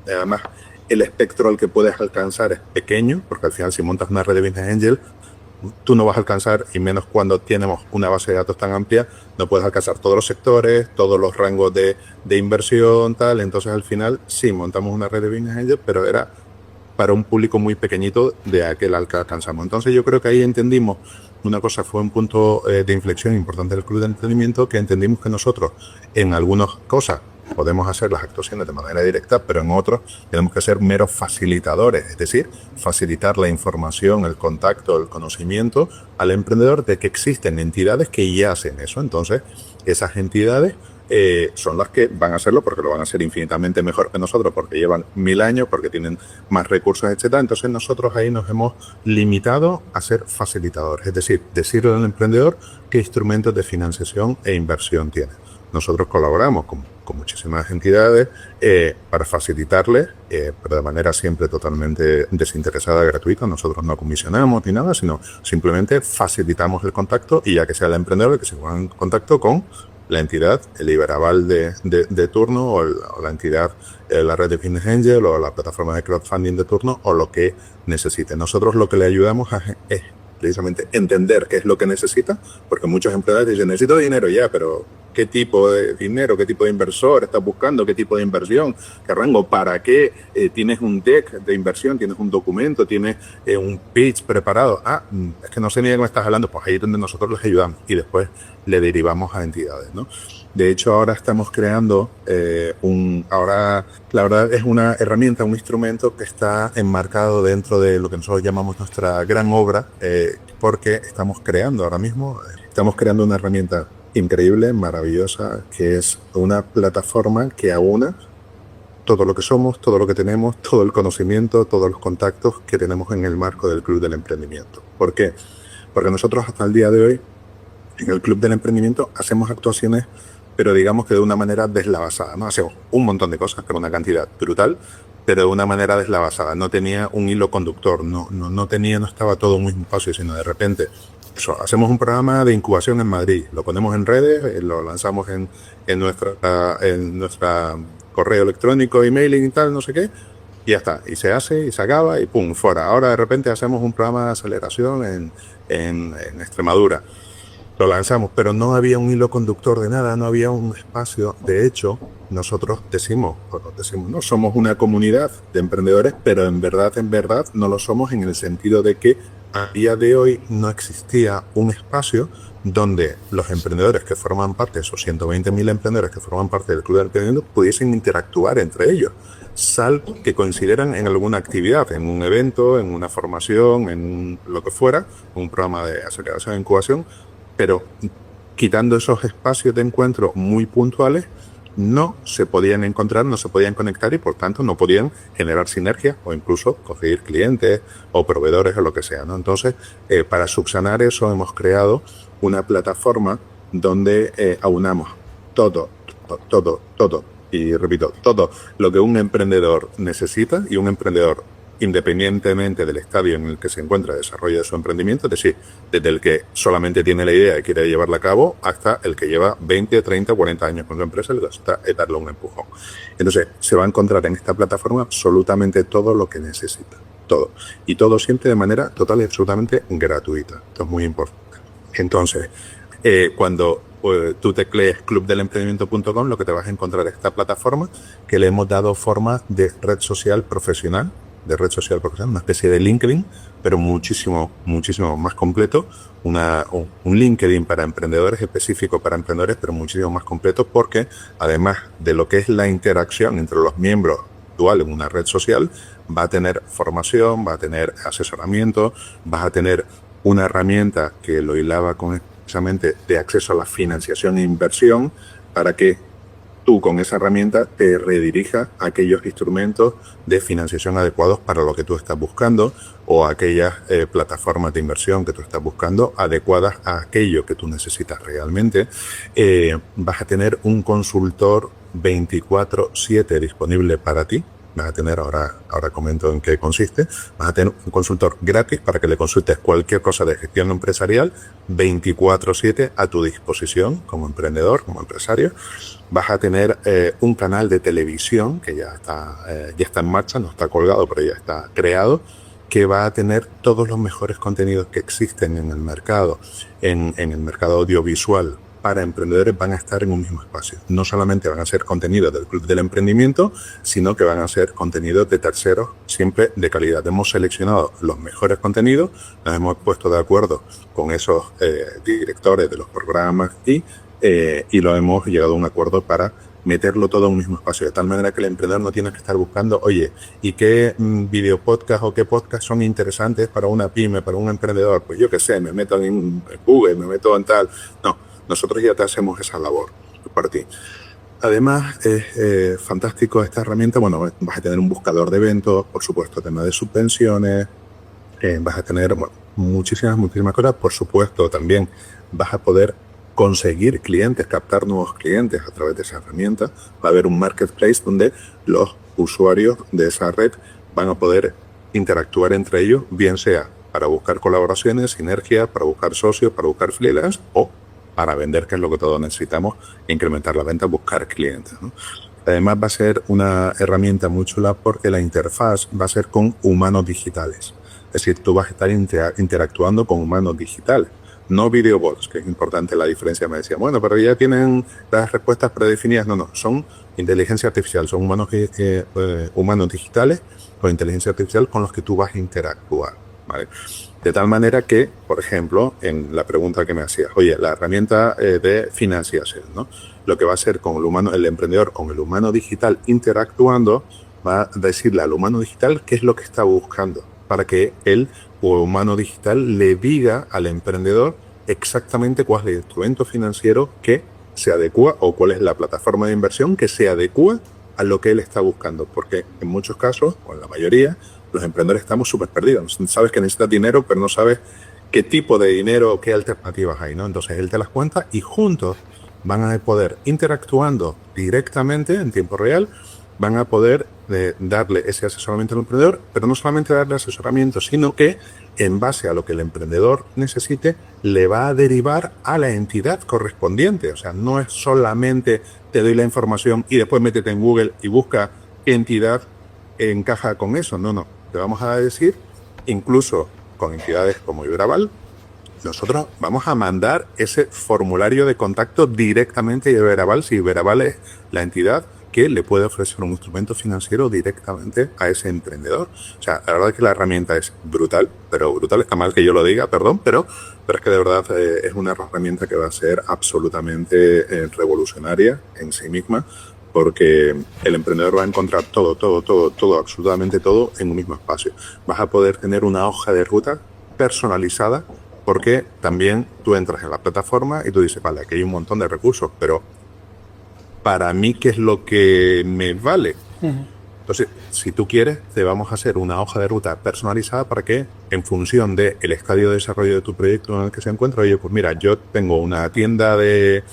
además el espectro al que puedes alcanzar es pequeño, porque al final si montas una red de Business Angel, tú no vas a alcanzar, y menos cuando tenemos una base de datos tan amplia, no puedes alcanzar todos los sectores, todos los rangos de inversión, tal. Entonces al final sí montamos una red de Business Angel, pero era para un público muy pequeñito de aquel al que alcanzamos. Entonces yo creo que ahí entendimos una cosa, fue un punto de inflexión importante del Club de Emprendimiento, que entendimos que nosotros en algunas cosas podemos hacer las actuaciones de manera directa, pero en otros tenemos que ser meros facilitadores, es decir, facilitar la información, el contacto, el conocimiento al emprendedor de que existen entidades que ya hacen eso. Entonces, esas entidades son las que van a hacerlo porque lo van a hacer infinitamente mejor que nosotros, porque llevan 1000 años, porque tienen más recursos, etcétera. Entonces, nosotros ahí nos hemos limitado a ser facilitadores, es decir, decirle al emprendedor qué instrumentos de financiación e inversión tiene. Nosotros colaboramos con muchísimas entidades para facilitarles, pero de manera siempre totalmente desinteresada, gratuita. Nosotros no comisionamos ni nada, sino simplemente facilitamos el contacto y ya que sea el emprendedor el que se ponga en contacto con la entidad, el Iberaval de turno o la entidad, la red de Business Angel o la plataforma de crowdfunding de turno o lo que necesite. Nosotros lo que le ayudamos es precisamente entender qué es lo que necesita, porque muchos emprendedores dicen, necesito dinero ya, pero ¿qué tipo de dinero, qué tipo de inversor estás buscando, qué tipo de inversión, qué rango, para qué? ¿Tienes un deck de inversión, tienes un documento, tienes un pitch preparado? Es que no sé ni de qué me estás hablando. Pues ahí es donde nosotros les ayudamos y después le derivamos a entidades, ¿no? De hecho, ahora estamos creando ahora la verdad es una herramienta, un instrumento que está enmarcado dentro de lo que nosotros llamamos nuestra gran obra, porque estamos creando una herramienta increíble, maravillosa, que es una plataforma que aúna todo lo que somos, todo lo que tenemos, todo el conocimiento, todos los contactos que tenemos en el marco del Club del Emprendimiento. ¿Por qué? Porque nosotros hasta el día de hoy, en el Club del Emprendimiento, hacemos actuaciones, pero digamos que de una manera deslavazada, ¿no? Hacemos un montón de cosas, pero una cantidad brutal, pero de una manera deslavazada. No tenía un hilo conductor, no estaba todo muy fácil, sino de repente hacemos un programa de incubación en Madrid, lo ponemos en redes, lo lanzamos en nuestra correo electrónico, emailing y tal, no sé qué, y ya está, y se hace, y se acaba, y pum, fuera. Ahora de repente hacemos un programa de aceleración en Extremadura. Lo lanzamos, pero no había un hilo conductor de nada, no había un espacio. De hecho, nosotros decimos, no somos una comunidad de emprendedores, pero en verdad no lo somos en el sentido de que a día de hoy no existía un espacio donde los emprendedores que forman parte, esos 120.000 emprendedores que forman parte del Club del Emprendimiento, pudiesen interactuar entre ellos, salvo que coincidieran en alguna actividad, en un evento, en una formación, en lo que fuera, un programa de aceleración e incubación, pero quitando esos espacios de encuentro muy puntuales, no se podían encontrar, no se podían conectar y por tanto no podían generar sinergia o incluso conseguir clientes o proveedores o lo que sea, ¿no? Entonces, para subsanar eso hemos creado una plataforma donde aunamos todo, y repito, todo lo que un emprendedor necesita y un emprendedor, independientemente del estadio en el que se encuentra el desarrollo de su emprendimiento, es decir, desde el que solamente tiene la idea y quiere llevarla a cabo hasta el que lleva 20, 30, 40 años con su empresa y le gusta darle un empujón. Entonces, se va a encontrar en esta plataforma absolutamente todo lo que necesita, todo. Y todo siempre de manera total y absolutamente gratuita. Esto es muy importante. Entonces, cuando tú teclees clubdelemprendimiento.com, lo que te vas a encontrar es esta plataforma que le hemos dado forma de red social profesional, una especie de LinkedIn, pero muchísimo más completo, un LinkedIn para emprendedores, específico para emprendedores, pero muchísimo más completo, porque además de lo que es la interacción entre los miembros actual en una red social, va a tener formación, va a tener asesoramiento, vas a tener una herramienta que lo hilaba con precisamente de acceso a la financiación e inversión, para que tú con esa herramienta te redirijas a aquellos instrumentos de financiación adecuados para lo que tú estás buscando, o a aquellas plataformas de inversión que tú estás buscando adecuadas a aquello que tú necesitas realmente. Vas a tener un consultor 24/7 disponible para ti. Vas a tener, ahora comento en qué consiste, vas a tener un consultor gratis para que le consultes cualquier cosa de gestión empresarial 24/7 a tu disposición como emprendedor, como empresario. Vas a tener un canal de televisión que ya está en marcha, no está colgado, pero ya está creado, que va a tener todos los mejores contenidos que existen en el mercado, en el mercado audiovisual para emprendedores, van a estar en un mismo espacio. No solamente van a ser contenidos del Club del Emprendimiento, sino que van a ser contenidos de terceros, siempre de calidad. Hemos seleccionado los mejores contenidos, nos hemos puesto de acuerdo con esos directores de los programas y lo hemos llegado a un acuerdo para meterlo todo en un mismo espacio, de tal manera que el emprendedor no tiene que estar buscando, oye, ¿y qué video podcast o qué podcast son interesantes para una pyme, para un emprendedor? Pues yo qué sé, me meto en Google, me meto en tal. No. Nosotros ya te hacemos esa labor por ti. Además, es fantástico esta herramienta. Bueno, vas a tener un buscador de eventos, por supuesto, tema de subvenciones, vas a tener muchísimas cosas. Por supuesto, también vas a poder conseguir clientes, captar nuevos clientes a través de esa herramienta. Va a haber un marketplace donde los usuarios de esa red van a poder interactuar entre ellos, bien sea para buscar colaboraciones, sinergias, para buscar socios, para buscar freelance o para vender, que es lo que todos necesitamos, incrementar la venta, buscar clientes, ¿no? Además va a ser una herramienta muy chula porque la interfaz va a ser con humanos digitales. Es decir, tú vas a estar interactuando con humanos digitales, no videobots, que es importante la diferencia. Me decía, bueno, pero ya tienen las respuestas predefinidas. No, son inteligencia artificial, son humanos digitales con inteligencia artificial con los que tú vas a interactuar, ¿vale? De tal manera que, por ejemplo, en la pregunta que me hacías, oye, la herramienta de financiación, ¿no? Lo que va a hacer con el humano, el emprendedor con el humano digital interactuando, va a decirle al humano digital qué es lo que está buscando, para que el humano digital le diga al emprendedor exactamente cuál es el instrumento financiero que se adecua, o cuál es la plataforma de inversión que se adecua a lo que él está buscando. Porque en muchos casos, o en la mayoría, los emprendedores estamos súper perdidos. Sabes que necesitas dinero, pero no sabes qué tipo de dinero o qué alternativas hay, ¿no? Entonces él te las cuenta y juntos van a poder, interactuando directamente en tiempo real, van a poder darle ese asesoramiento al emprendedor, pero no solamente darle asesoramiento, sino que en base a lo que el emprendedor necesite, le va a derivar a la entidad correspondiente. O sea, no es solamente te doy la información y después métete en Google y busca qué entidad encaja con eso. No. Te vamos a decir, incluso con entidades como Iberaval, nosotros vamos a mandar ese formulario de contacto directamente a Iberaval. Si Iberaval es la entidad, que le puede ofrecer un instrumento financiero directamente a ese emprendedor. O sea, la verdad es que la herramienta es brutal, pero brutal está mal que yo lo diga, perdón, pero es que de verdad es una herramienta que va a ser absolutamente revolucionaria en sí misma, porque el emprendedor va a encontrar todo, absolutamente todo en un mismo espacio. Vas a poder tener una hoja de ruta personalizada, porque también tú entras en la plataforma y tú dices, vale, aquí hay un montón de recursos, pero para mí, ¿qué es lo que me vale? Entonces, si tú quieres, te vamos a hacer una hoja de ruta personalizada para que, en función del estadio de desarrollo de tu proyecto en el que se encuentra, oye, pues mira, yo tengo una tienda de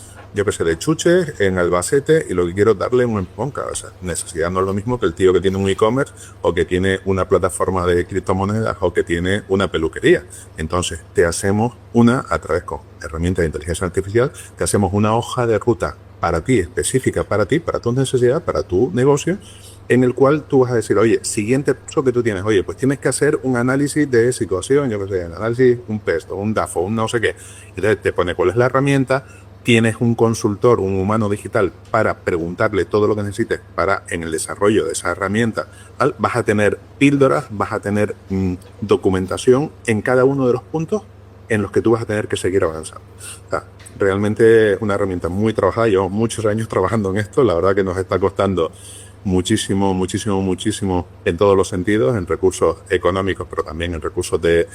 chuches en Albacete y lo que quiero es darle un empujón. O sea, necesidad no es lo mismo que el tío que tiene un e-commerce o que tiene una plataforma de criptomonedas o que tiene una peluquería. Entonces, te hacemos a través con herramientas de inteligencia artificial, te hacemos una hoja de ruta para ti, específica para ti, para tus necesidades, para tu negocio, en el cual tú vas a decir, oye, siguiente paso que tú tienes, oye, pues tienes que hacer un análisis de situación, yo qué sé, un análisis, un PEST, un DAFO, un no sé qué. Entonces te pone cuál es la herramienta, tienes un consultor, un humano digital para preguntarle todo lo que necesites para en el desarrollo de esa herramienta. Vas a tener píldoras, vas a tener documentación en cada uno de los puntos en los que tú vas a tener que seguir avanzando. O sea, realmente es una herramienta muy trabajada. Llevamos muchos años trabajando en esto. La verdad que nos está costando muchísimo en todos los sentidos, en recursos económicos, pero también en recursos de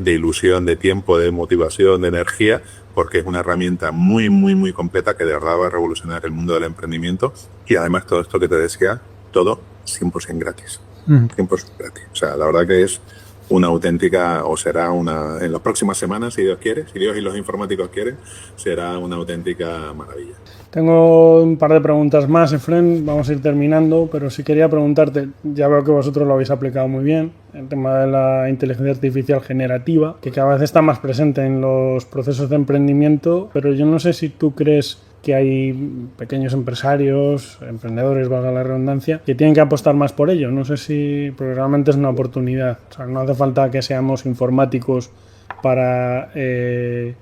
ilusión, de tiempo, de motivación, de energía, porque es una herramienta muy completa que de verdad va a revolucionar el mundo del emprendimiento. Y además todo esto que te decía, todo 100% gratis. 100% gratis. O sea, la verdad que es una auténtica, o será una, en las próximas semanas, si Dios quiere, si Dios y los informáticos quieren, será una auténtica maravilla. Tengo un par de preguntas más, Efrén, vamos a ir terminando, pero sí quería preguntarte, ya veo que vosotros lo habéis aplicado muy bien, el tema de la inteligencia artificial generativa, que cada vez está más presente en los procesos de emprendimiento, pero yo no sé si tú crees que hay pequeños empresarios, emprendedores, valga la redundancia, que tienen que apostar más por ello. No sé si, porque realmente es una oportunidad. O sea, no hace falta que seamos informáticos para,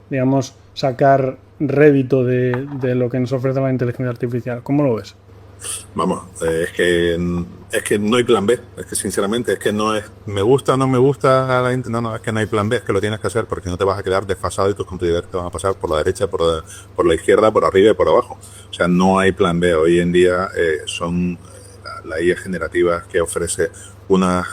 digamos, sacar rédito de lo que nos ofrece la inteligencia artificial. ¿Cómo lo ves? Vamos, es que no hay plan B, es que sinceramente es que no es me gusta o no me gusta no, es que no hay plan B, es que lo tienes que hacer porque no te vas a quedar desfasado y tus competidores te van a pasar por la derecha, por la izquierda, por arriba y por abajo. O sea, no hay plan B. Hoy en día son la IA generativa que ofrece una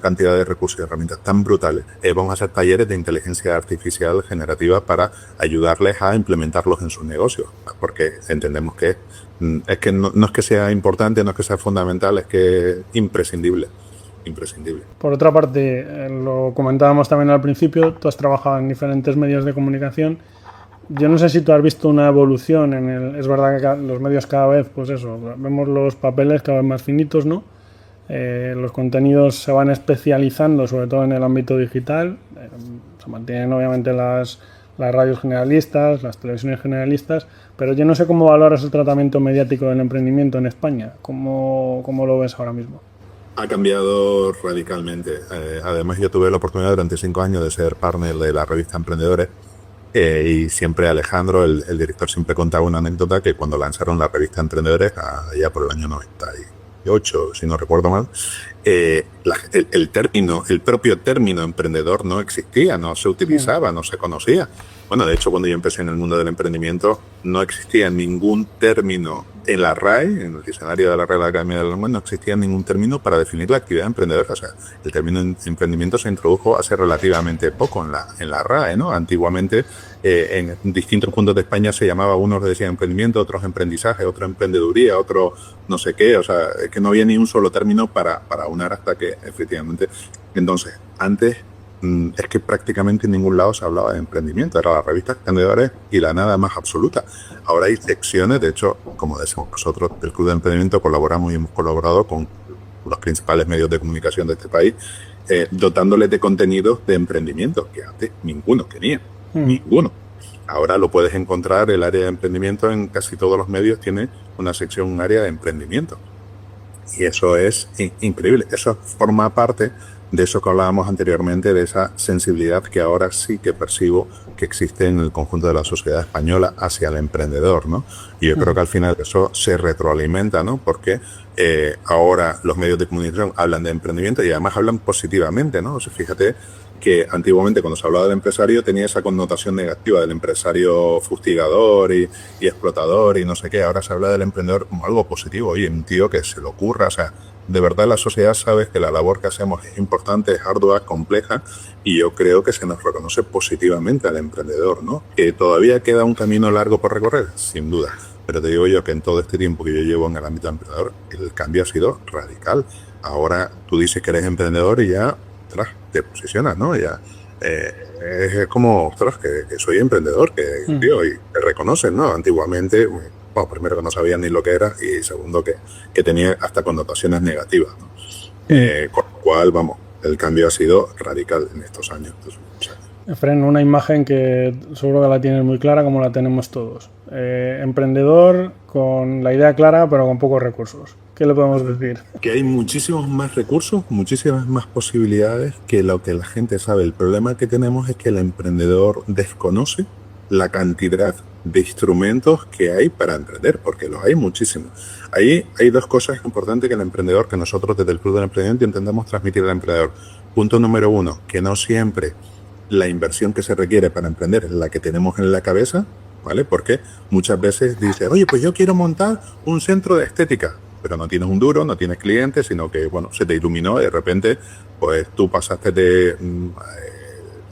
cantidad de recursos y herramientas tan brutales. Vamos a hacer talleres de inteligencia artificial generativa para ayudarles a implementarlos en sus negocios, porque entendemos que es que no es que sea importante, no es que sea fundamental, es que es imprescindible. Por otra parte, lo comentábamos también al principio, tú has trabajado en diferentes medios de comunicación. Yo no sé si tú has visto una evolución es verdad que los medios cada vez, pues eso, vemos los papeles cada vez más finitos, ¿no? Los contenidos se van especializando, sobre todo en el ámbito digital. Se mantienen obviamente las radios generalistas, las televisiones generalistas, pero yo no sé cómo valoras el tratamiento mediático del emprendimiento en España. ¿Cómo lo ves ahora mismo? Ha cambiado radicalmente. Además, yo tuve la oportunidad durante 5 años de ser partner de la revista Emprendedores. Y siempre Alejandro, el director, siempre contaba una anécdota que cuando lanzaron la revista Emprendedores, allá por el año 98, si no recuerdo mal, el propio término emprendedor no existía, no se utilizaba, no se conocía. Bueno, de hecho, cuando yo empecé en el mundo del emprendimiento, no existía ningún término en la RAE, en el diccionario de la Real Academia de la Lengua, no existía ningún término para definir la actividad emprendedora. O sea, el término emprendimiento se introdujo hace relativamente poco en la RAE, ¿no? Antiguamente, en distintos puntos de España se llamaba, unos decían emprendimiento, otros emprendizaje, otro emprendeduría, otro no sé qué. O sea, es que no había ni un solo término para unar hasta que, efectivamente. Entonces, antes es que prácticamente en ningún lado se hablaba de emprendimiento, era la revista Emprendedores y la nada más absoluta. Ahora hay secciones, de hecho, como decimos nosotros, del Club de Emprendimiento colaboramos y hemos colaborado con los principales medios de comunicación de este país, dotándoles de contenidos de emprendimiento, que antes ninguno tenía, ninguno. Ahora lo puedes encontrar, el área de emprendimiento en casi todos los medios tiene una sección, un área de emprendimiento. Y eso es increíble, eso forma parte de eso que hablábamos anteriormente, de esa sensibilidad que ahora sí que percibo que existe en el conjunto de la sociedad española hacia el emprendedor, ¿no? Y yo creo que al final eso se retroalimenta, ¿no? Porque ahora los medios de comunicación hablan de emprendimiento y además hablan positivamente, ¿no? O sea, fíjate que antiguamente cuando se hablaba del empresario tenía esa connotación negativa del empresario fustigador y explotador y no sé qué. Ahora se habla del emprendedor como algo positivo. Oye, un tío que se le ocurra, o sea, de verdad la sociedad sabe que la labor que hacemos es importante, es ardua, compleja, y yo creo que se nos reconoce positivamente al emprendedor, ¿no? Que todavía queda un camino largo por recorrer, sin duda. Pero te digo yo que en todo este tiempo que yo llevo en el ámbito emprendedor, el cambio ha sido radical. Ahora tú dices que eres emprendedor y ya te posicionas, ¿no? Ya es como, ostras, que soy emprendedor, que tío, y te reconocen, ¿no? Antiguamente, bueno, primero que no sabían ni lo que era y segundo que tenía hasta connotaciones negativas, ¿no? Con lo cual, vamos, el cambio ha sido radical en estos años. Entonces, o sea, Efren, una imagen que seguro que la tienes muy clara, como la tenemos todos. Emprendedor con la idea clara, pero con pocos recursos. ¿Qué le podemos decir? que hay muchísimos más recursos, muchísimas más posibilidades que lo que la gente sabe. El problema que tenemos es que el emprendedor desconoce la cantidad de instrumentos que hay para emprender, porque los hay muchísimos. Ahí hay dos cosas importantes que el emprendedor, que nosotros desde el Club del Emprendimiento intentamos transmitir al emprendedor. Punto número 1, que no siempre la inversión que se requiere para emprender es la que tenemos en la cabeza, ¿vale? Porque muchas veces dices, oye, pues yo quiero montar un centro de estética, pero no tienes un duro, no tienes clientes, sino que, bueno, se te iluminó y de repente, pues tú pasaste de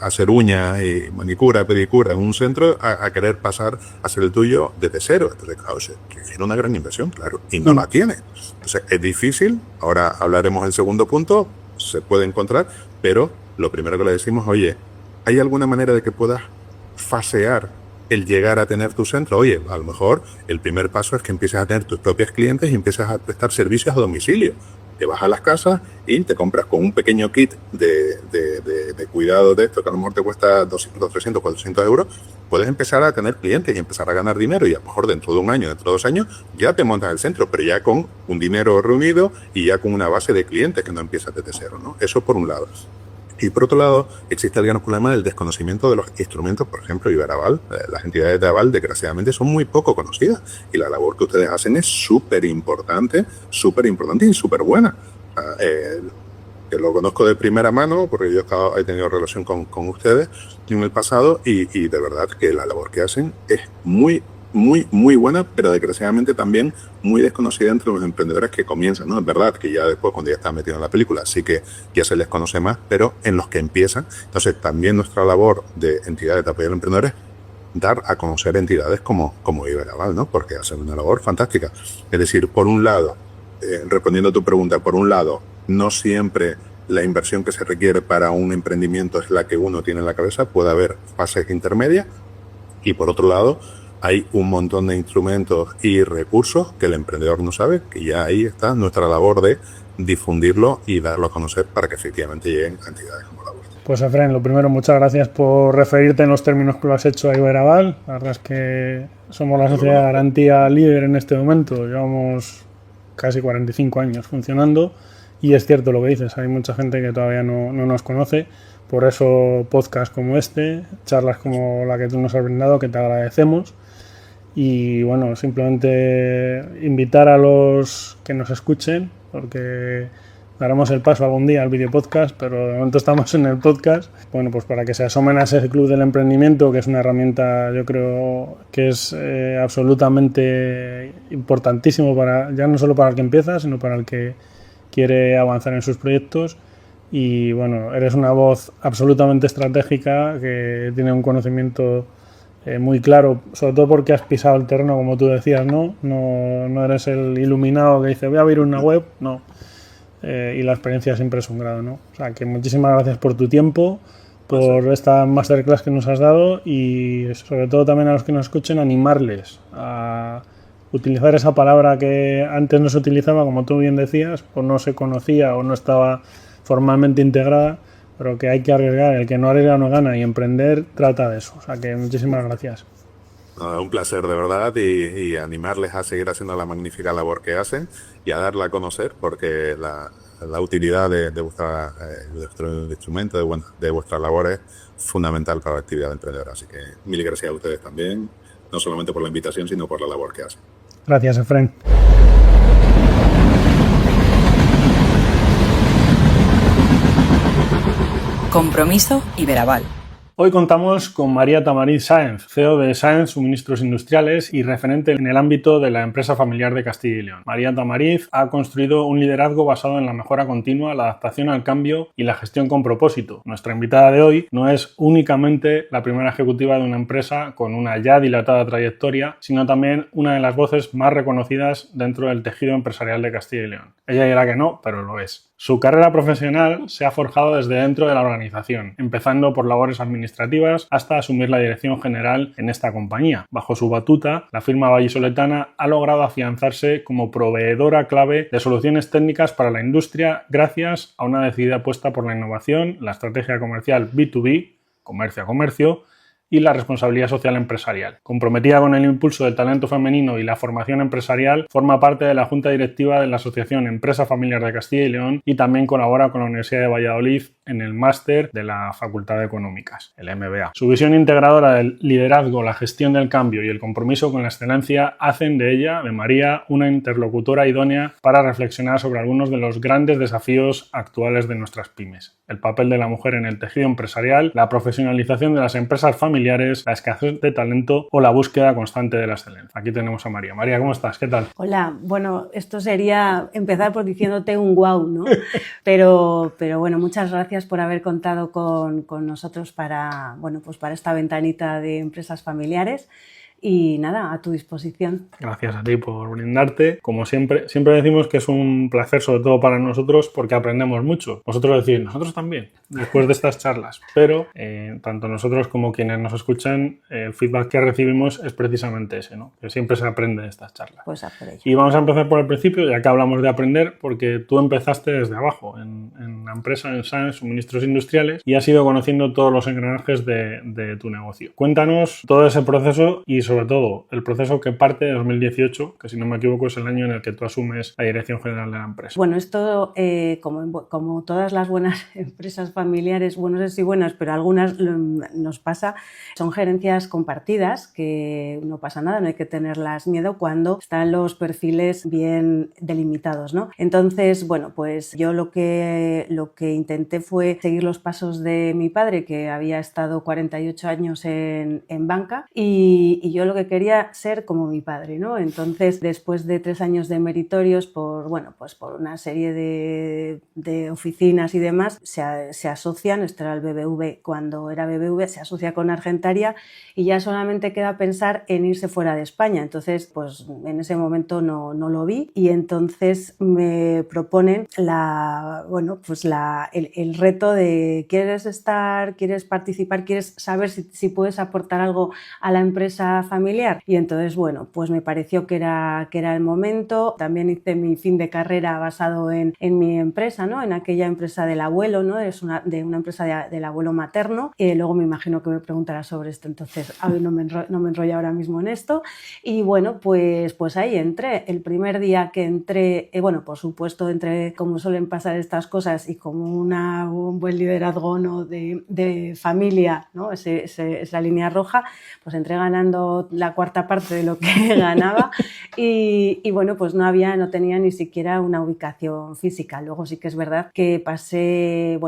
hacer uñas y manicura, pedicura en un centro a querer pasar a hacer el tuyo desde cero. Entonces, claro, requiere una gran inversión, claro, y no la tiene. Entonces, es difícil. Ahora hablaremos del segundo punto, se puede encontrar, pero lo primero que le decimos, oye, ¿hay alguna manera de que puedas fasear el llegar a tener tu centro? Oye, a lo mejor el primer paso es que empieces a tener tus propios clientes y empieces a prestar servicios a domicilio. Te vas a las casas y te compras con un pequeño kit de cuidado de esto, que a lo mejor te cuesta 200, 300, 400 euros, puedes empezar a tener clientes y empezar a ganar dinero y a lo mejor dentro de un año, dentro de 2 años, ya te montas el centro, pero ya con un dinero reunido y ya con una base de clientes que no empiezas desde cero, ¿no? Eso por un lado. Y por otro lado, existe el gran problema del desconocimiento de los instrumentos, por ejemplo, Iberaval. Las entidades de aval, desgraciadamente, son muy poco conocidas y la labor que ustedes hacen es súper importante y súper buena. Que lo conozco de primera mano porque yo he tenido relación con ustedes en el pasado y de verdad que la labor que hacen es muy buena, pero desgraciadamente también muy desconocida entre los emprendedores que comienzan, ¿no? Es verdad que ya después, cuando ya están metidos en la película, sí que ya se les conoce más, pero en los que empiezan, entonces también nuestra labor de entidades de apoyo a los emprendedores, dar a conocer entidades como Iberaval, ¿no? Porque hacen una labor fantástica. Es decir, por un lado, respondiendo a tu pregunta, por un lado, no siempre la inversión que se requiere para un emprendimiento es la que uno tiene en la cabeza, puede haber fases intermedias, y por otro lado, hay un montón de instrumentos y recursos que el emprendedor no sabe, que ya ahí está nuestra labor de difundirlo y darlo a conocer para que efectivamente lleguen a entidades como la vuestra. Pues Efren, lo primero, muchas gracias por referirte en los términos que lo has hecho a Iberaval. La verdad es que somos la sociedad de garantía líder en este momento. Llevamos casi 45 años funcionando y es cierto lo que dices, hay mucha gente que todavía no nos conoce. Por eso podcasts como este, charlas como la que tú nos has brindado, que te agradecemos. Y bueno, simplemente invitar a los que nos escuchen, porque daremos el paso algún día al video podcast, pero de momento estamos en el podcast. Bueno, pues para que se asomen a ese Club del Emprendimiento, que es una herramienta, yo creo que es absolutamente importantísimo para, ya no solo para el que empieza, sino para el que quiere avanzar en sus proyectos. Y bueno, eres una voz absolutamente estratégica que tiene un conocimiento muy claro, sobre todo porque has pisado el terreno, como tú decías, ¿no? No eres el iluminado que dice voy a abrir una web, no. Y la experiencia siempre es un grado, ¿no? O sea, que muchísimas gracias por tu tiempo, por esta masterclass que nos has dado y sobre todo también a los que nos escuchen, animarles a utilizar esa palabra que antes no se utilizaba, como tú bien decías, o no se conocía o no estaba formalmente integrada, pero que hay que arriesgar. El que no arriesga no gana, y emprender trata de eso. O sea que muchísimas gracias. Un placer de verdad y animarles a seguir haciendo la magnífica labor que hacen y a darla a conocer, porque la utilidad de vuestro instrumento, de vuestras labores, fundamental para la actividad emprendedora. Así que mil gracias a ustedes también, no solamente por la invitación, sino por la labor que hacen. Gracias, Efrén. Compromiso Iberaval. Hoy contamos con María Tamariz Sáenz, CEO de Sáenz Suministros Industriales y referente en el ámbito de la empresa familiar de Castilla y León. María Tamariz ha construido un liderazgo basado en la mejora continua, la adaptación al cambio y la gestión con propósito. Nuestra invitada de hoy no es únicamente la primera ejecutiva de una empresa con una ya dilatada trayectoria, sino también una de las voces más reconocidas dentro del tejido empresarial de Castilla y León. Ella dirá que no, pero lo es. Su carrera profesional se ha forjado desde dentro de la organización, empezando por labores administrativas hasta asumir la dirección general en esta compañía. Bajo su batuta, la firma vallisoletana ha logrado afianzarse como proveedora clave de soluciones técnicas para la industria gracias a una decidida apuesta por la innovación, la estrategia comercial B2B, comercio a comercio, y la responsabilidad social empresarial. Comprometida con el impulso del talento femenino y la formación empresarial, forma parte de la Junta Directiva de la Asociación Empresa Familiar de Castilla y León y también colabora con la Universidad de Valladolid en el máster de la Facultad de Económicas, el MBA. Su visión integradora del liderazgo, la gestión del cambio y el compromiso con la excelencia hacen de ella, de María, una interlocutora idónea para reflexionar sobre algunos de los grandes desafíos actuales de nuestras pymes. El papel de la mujer en el tejido empresarial, la profesionalización de las empresas familiares, la escasez de talento o la búsqueda constante de la excelencia. Aquí tenemos a María. María, ¿cómo estás? ¿Qué tal? Hola, bueno, esto sería empezar por diciéndote un guau, ¿no? Pero bueno, muchas gracias por haber contado con nosotros para esta ventanita de empresas familiares. Y nada, a tu disposición. Gracias a ti por brindarte. Como siempre decimos que es un placer, sobre todo para nosotros, porque aprendemos mucho. Vosotros decís, nosotros también, después de estas charlas. Pero tanto nosotros como quienes nos escuchan, el feedback que recibimos es precisamente ese, ¿no? Que siempre se aprende de estas charlas. Pues a por ello. Y vamos a empezar por el principio, ya que hablamos de aprender, porque tú empezaste desde abajo, en la empresa, en Sáenz Suministros Industriales, y has ido conociendo todos los engranajes de tu negocio. Cuéntanos todo ese proceso y sobre todo el proceso que parte de 2018, que si no me equivoco es el año en el que tú asumes la dirección general de la empresa. Bueno, esto como todas las buenas empresas familiares, bueno, no sé si buenas, pero algunas nos pasa, son gerencias compartidas, que no pasa nada, no hay que tenerlas miedo cuando están los perfiles bien delimitados, ¿no? Entonces, bueno, pues yo lo que intenté fue seguir los pasos de mi padre, que había estado 48 años en banca, y yo lo que quería ser como mi padre, ¿no? Entonces, después de 3 años de meritorios por una serie de oficinas y demás, se asocian, esto era el BBV, cuando era BBV, se asocia con Argentaria y ya solamente queda pensar en irse fuera de España. Entonces, pues en ese momento no lo vi y entonces me proponen el reto de quieres participar, quieres saber si puedes aportar algo a la empresa familiar. Y entonces, bueno, pues me pareció que era el momento. También hice mi fin de carrera basado en mi empresa, ¿no? En aquella empresa del abuelo, ¿no? Es una empresa del abuelo materno. Luego me imagino que me preguntarás sobre esto, entonces a ver, no me enrollo ahora mismo en esto. Y bueno, pues ahí entré. El primer día que entré, por supuesto, entré como suelen pasar estas cosas y como un buen liderazgo, ¿no? de familia, ¿no? Esa línea roja, pues entré ganando la cuarta parte de lo que ganaba y bueno, pues no tenía ni siquiera una ubicación física. Luego sí que es verdad que pasé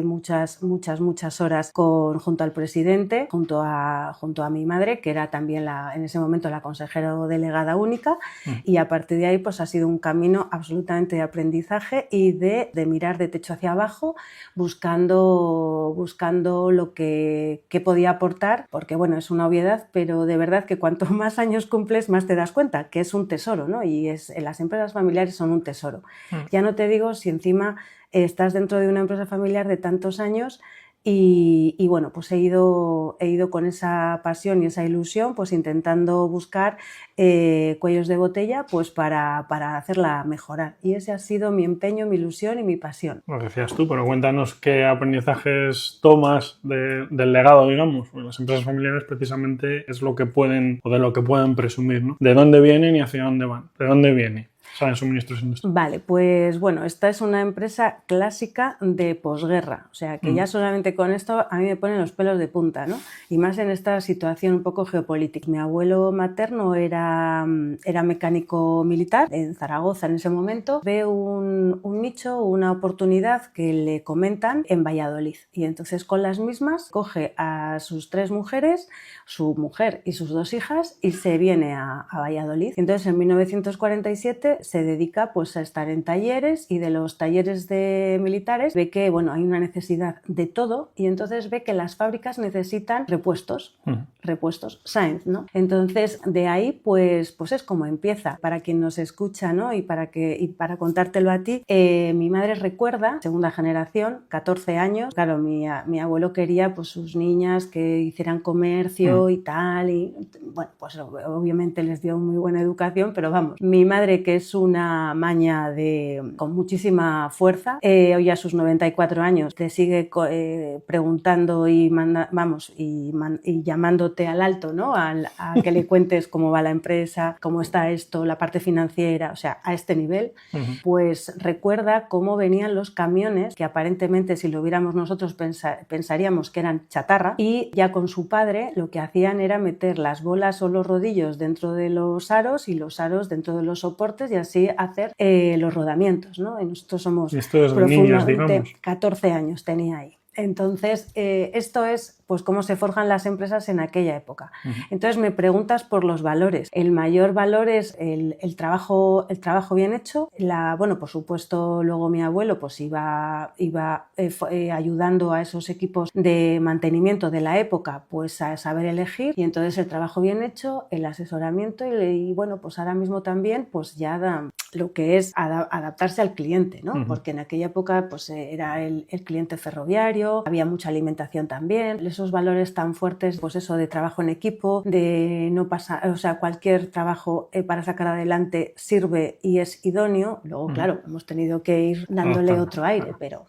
muchas horas junto al presidente, junto a mi madre, que era también en ese momento la consejera delegada única, y a partir de ahí pues ha sido un camino absolutamente de aprendizaje y de mirar de techo hacia abajo, buscando lo que podía aportar, porque bueno, es una obviedad, pero de verdad que cuanto más años cumples, más te das cuenta que es un tesoro, ¿no? Y las empresas familiares son un tesoro. Ya no te digo si encima estás dentro de una empresa familiar de tantos años y bueno, pues he ido con esa pasión y esa ilusión, pues intentando buscar cuellos de botella pues para hacerla mejorar. Y ese ha sido mi empeño, mi ilusión y mi pasión. Lo decías tú, pero cuéntanos qué aprendizajes tomas del legado, digamos. Porque las empresas familiares precisamente es lo que pueden o de lo que pueden presumir, ¿no? ¿De dónde vienen y hacia dónde van? ¿De dónde viene Saben suministros industriales. Vale, pues bueno, esta es una empresa clásica de posguerra, o sea que ya solamente con esto a mí me ponen los pelos de punta, ¿no? Y más en esta situación un poco geopolítica. Mi abuelo materno era mecánico militar en Zaragoza en ese momento. Ve un nicho, una oportunidad que le comentan en Valladolid y entonces con las mismas coge a sus 3 mujeres, su mujer y sus 2 hijas y se viene a Valladolid. Entonces en 1947 se dedica pues a estar en talleres y de los talleres de militares ve que bueno, hay una necesidad de todo y entonces ve que las fábricas necesitan repuestos, Sainz, ¿no? Entonces de ahí pues es como empieza. Para quien nos escucha, ¿no? y para contártelo a ti, mi madre recuerda, segunda generación, 14 años, claro, mi abuelo quería pues sus niñas que hicieran comercio y tal, y bueno, pues obviamente les dio muy buena educación, pero vamos, mi madre, que es una maña con muchísima fuerza, hoy a sus 94 años te sigue preguntando y llamándote al alto, ¿no? A que le cuentes cómo va la empresa, cómo está esto, la parte financiera, o sea, a este nivel, pues recuerda cómo venían los camiones, que aparentemente si lo viéramos nosotros pensaríamos que eran chatarra, y ya con su padre lo que hacían era meter las bolas o los rodillos dentro de los aros y los aros dentro de los soportes y así hacer los rodamientos, ¿no? Y nosotros somos profundamente... 14 años tenía ahí. Entonces, esto es pues cómo se forjan las empresas en aquella época. Entonces me preguntas por los valores. El mayor valor es el trabajo bien hecho. Bueno, por supuesto, luego mi abuelo pues iba ayudando a esos equipos de mantenimiento de la época pues a saber elegir, y entonces el trabajo bien hecho, el asesoramiento y bueno, pues ahora mismo también pues ya lo que es adaptarse al cliente, ¿no? Porque en aquella época pues era el cliente ferroviario, había mucha alimentación también, esos valores tan fuertes, pues eso de trabajo en equipo, de no pasar, o sea, cualquier trabajo para sacar adelante sirve y es idóneo. Luego, claro, hemos tenido que ir dándole otro aire, pero...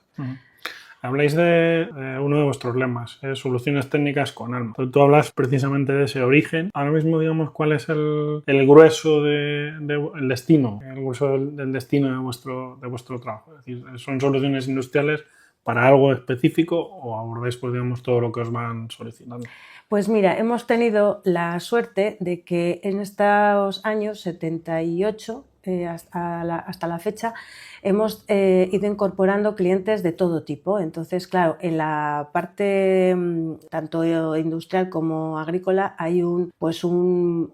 Habláis de uno de vuestros lemas, soluciones técnicas con alma. Tú hablas precisamente de ese origen. Ahora mismo, digamos, ¿cuál es el grueso el destino? El grueso del destino de vuestro trabajo. Es decir, ¿son soluciones industriales para algo específico o abordáis, pues, digamos, todo lo que os van solicitando? Pues mira, hemos tenido la suerte de que en estos años 78 hasta la fecha hemos ido incorporando clientes de todo tipo. Entonces, claro, en la parte tanto industrial como agrícola hay un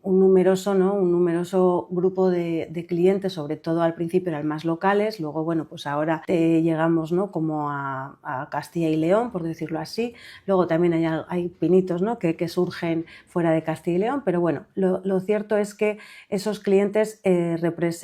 numeroso grupo de clientes, sobre todo al principio eran más locales, luego bueno, pues ahora llegamos, ¿no? como a Castilla y León, por decirlo así. Luego también hay pinitos, ¿no? que surgen fuera de Castilla y León, pero bueno, lo cierto es que esos clientes representan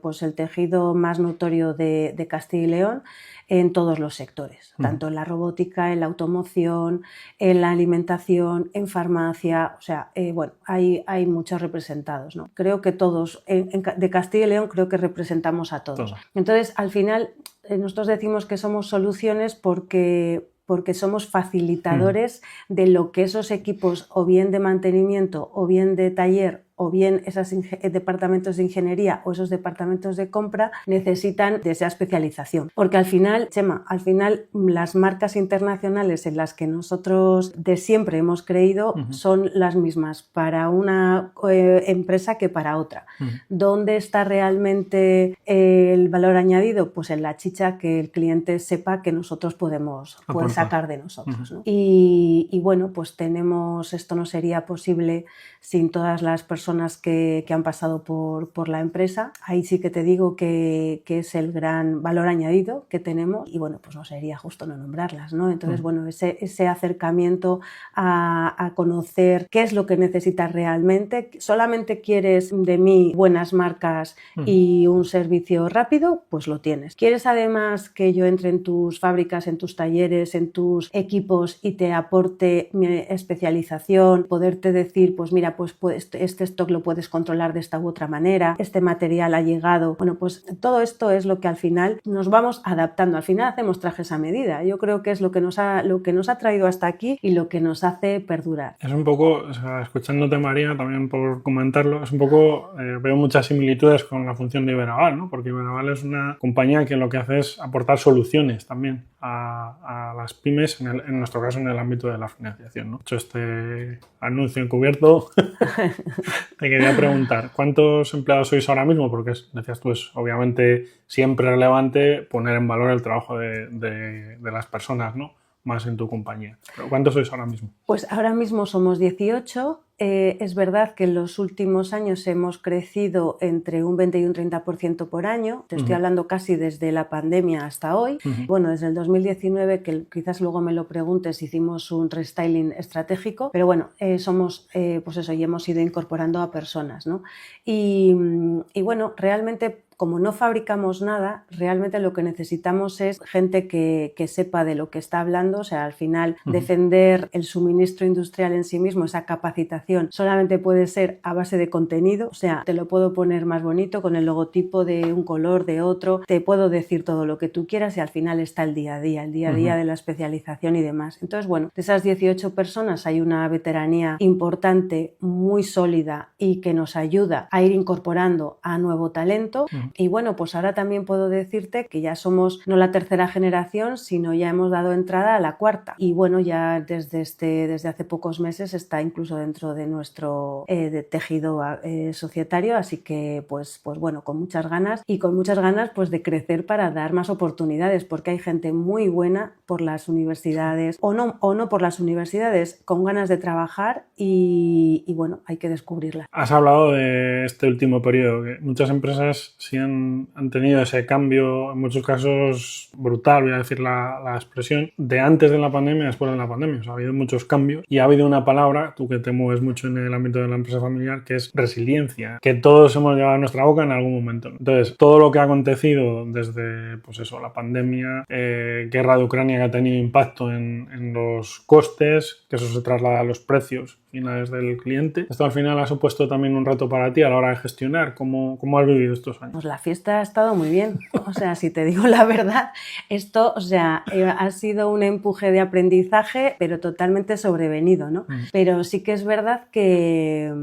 pues el tejido más notorio de Castilla y León en todos los sectores, tanto en la robótica, en la automoción, en la alimentación, en farmacia, o sea, bueno, hay muchos representados, ¿no? Creo que todos, de Castilla y León creo que representamos a todos. Entonces, al final, nosotros decimos que somos soluciones porque somos facilitadores de lo que esos equipos, o bien de mantenimiento, o bien de taller, o bien esos departamentos de ingeniería o esos departamentos de compra necesitan de esa especialización. Porque al final, Chema, las marcas internacionales en las que nosotros de siempre hemos creído son las mismas para una empresa que para otra. ¿Dónde está realmente el valor añadido? Pues en la chicha que el cliente sepa que nosotros puede sacar de nosotros, ¿no? Y bueno, pues esto no sería posible sin todas las personas que han pasado por la empresa. Ahí sí que te digo que es el gran valor añadido que tenemos y bueno, pues no sería justo no nombrarlas, ¿no? Entonces, bueno, ese acercamiento a conocer qué es lo que necesitas realmente. ¿Solamente quieres de mí buenas marcas y un servicio rápido? Pues lo tienes. ¿Quieres además que yo entre en tus fábricas, en tus talleres, en tus equipos y te aporte mi especialización, poderte decir, pues mira, pues este stock lo puedes controlar de esta u otra manera, este material ha llegado. Bueno, pues todo esto es lo que al final nos vamos adaptando. Al final hacemos trajes a medida. Yo creo que es lo que nos ha traído hasta aquí y lo que nos hace perdurar. Es un poco, o sea, escuchándote, María, también por comentarlo, es un poco, veo muchas similitudes con la función de Iberaval, ¿no? Porque Iberaval es una compañía que lo que hace es aportar soluciones también a las pymes, en nuestro caso en el ámbito de la financiación, ¿no? Hecho este anuncio encubierto, te quería preguntar, ¿cuántos empleados sois ahora mismo? Porque decías tú, es obviamente siempre relevante poner en valor el trabajo de las personas, ¿no? Más en tu compañía. ¿Pero cuántos sois ahora mismo? Pues ahora mismo somos 18. Es verdad que en los últimos años hemos crecido entre un 20 y un 30% por año. Te estoy hablando casi desde la pandemia hasta hoy. Bueno, desde el 2019, que quizás luego me lo preguntes, hicimos un restyling estratégico, pero bueno, somos, pues eso, y hemos ido incorporando a personas, ¿no? Y bueno, realmente, como no fabricamos nada, realmente lo que necesitamos es gente que sepa de lo que está hablando. O sea, al final, defender el suministro industrial en sí mismo, esa capacitación, solamente puede ser a base de contenido. O sea, te lo puedo poner más bonito con el logotipo de un color, de otro, te puedo decir todo lo que tú quieras y al final está el día a día de la especialización y demás. Entonces, bueno, de esas 18 personas hay una veteranía importante, muy sólida y que nos ayuda a ir incorporando a nuevo talento. Y bueno, pues ahora también puedo decirte que ya somos no la tercera generación, sino ya hemos dado entrada a la cuarta. Y bueno, ya desde hace pocos meses está incluso dentro de nuestro de tejido societario, así que pues bueno, con muchas ganas pues de crecer para dar más oportunidades, porque hay gente muy buena por las universidades o no por las universidades, con ganas de trabajar y bueno, hay que descubrirla. Has hablado de este último periodo, que muchas empresas sí han tenido ese cambio, en muchos casos brutal, voy a decir la expresión, de antes de la pandemia y después de la pandemia. O sea, ha habido muchos cambios y ha habido una palabra, tú que te mueves mucho en el ámbito de la empresa familiar, que es resiliencia, que todos hemos llevado a nuestra boca en algún momento. Entonces, todo lo que ha acontecido desde, pues eso, la pandemia, guerra de Ucrania, que ha tenido impacto en los costes, que eso se traslada a los precios finales del cliente. Esto al final ha supuesto también un reto para ti a la hora de gestionar. ¿Cómo has vivido estos años? Pues la fiesta ha estado muy bien. O sea, si te digo la verdad, esto, o sea, ha sido un empuje de aprendizaje, pero totalmente sobrevenido, ¿no? Pero sí que es verdad que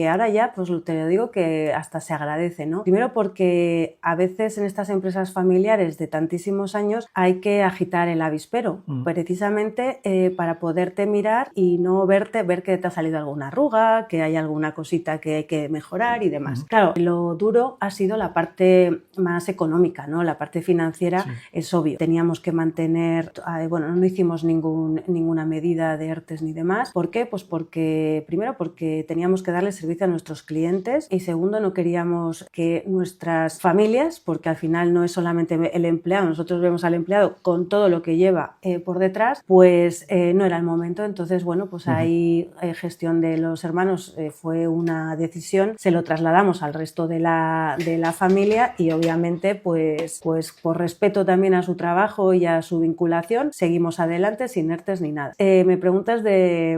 ahora ya, pues te lo digo, que hasta se agradece, ¿no? Primero porque a veces en estas empresas familiares de tantísimos años hay que agitar el avispero, precisamente para poderte mirar y no ver que te ha salido alguna arruga, que hay alguna cosita que hay que mejorar y demás. Claro, lo duro ha sido la parte más económica, ¿no? La parte financiera es obvio. Teníamos que mantener, bueno, no hicimos ninguna medida de ERTES ni demás. ¿Por qué? Pues primero porque teníamos que darle servicio a nuestros clientes y segundo no queríamos que nuestras familias, porque al final no es solamente el empleado, nosotros vemos al empleado con todo lo que lleva por detrás, pues no era el momento. Entonces, bueno, pues ahí gestión de los hermanos fue una decisión, se lo trasladamos al resto de la familia y obviamente pues por respeto también a su trabajo y a su vinculación seguimos adelante sin ERTES ni nada. Me preguntas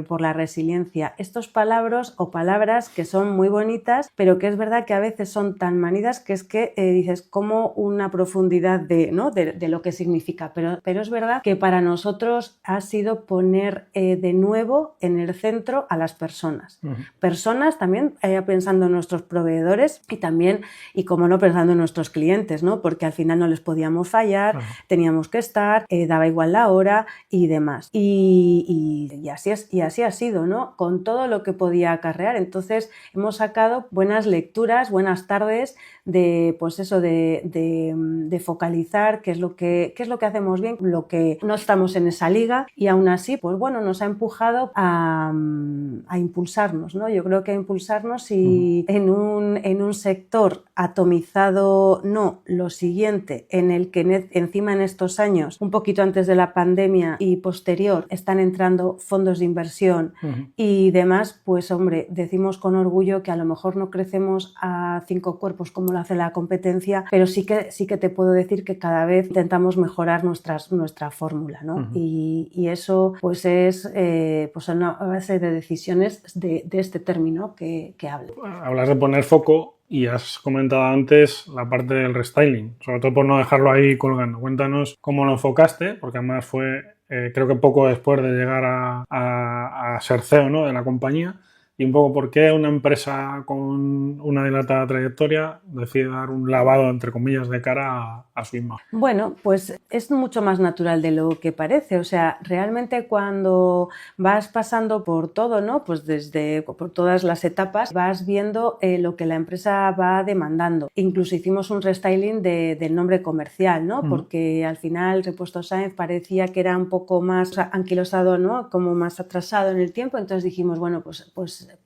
por la resiliencia. Estos palabras que son muy bonitas, pero que es verdad que a veces son tan manidas que es que dices como una profundidad de lo que significa, pero es verdad que para nosotros ha sido poner de nuevo en el centro a las personas. Personas también pensando en nuestros proveedores y también, y como no, pensando en nuestros clientes, ¿no? Porque al final no les podíamos fallar, teníamos que estar, daba igual la hora y demás. Y así ha sido, ¿no? Con todo lo que podía acarrear. Entonces hemos sacado buenas lecturas, buenas tardes de, pues eso, de focalizar qué es lo que hacemos bien, lo que no estamos en esa liga y aún así, pues bueno, nos ha empujado a impulsarnos, ¿no? Yo creo que a impulsarnos y en un sector atomizado, no, lo siguiente, en el que encima en estos años, un poquito antes de la pandemia y posterior, están entrando fondos de inversión y demás, pues hombre, decimos con orgullo que a lo mejor no crecemos a 5 cuerpos como lo hace la competencia, pero sí que te puedo decir que cada vez intentamos mejorar nuestra fórmula, ¿no? Y eso pues es pues una base de decisión decisiones de este término que hablo. Hablas de poner foco y has comentado antes la parte del restyling, sobre todo por no dejarlo ahí colgando. Cuéntanos cómo lo enfocaste, porque además fue creo que poco después de llegar a ser CEO, ¿no?, de la compañía, y un poco por qué una empresa con una dilatada trayectoria decide dar un lavado, entre comillas, de cara a su imagen. Bueno, pues es mucho más natural de lo que parece. O sea, realmente cuando vas pasando por todo, ¿no?, pues por todas las etapas, vas viendo lo que la empresa va demandando. Incluso hicimos un restyling del nombre comercial, ¿no? Porque al final Repuestos Sáenz parecía que era un poco más anquilosado, ¿no?, como más atrasado en el tiempo. Entonces dijimos, bueno, pues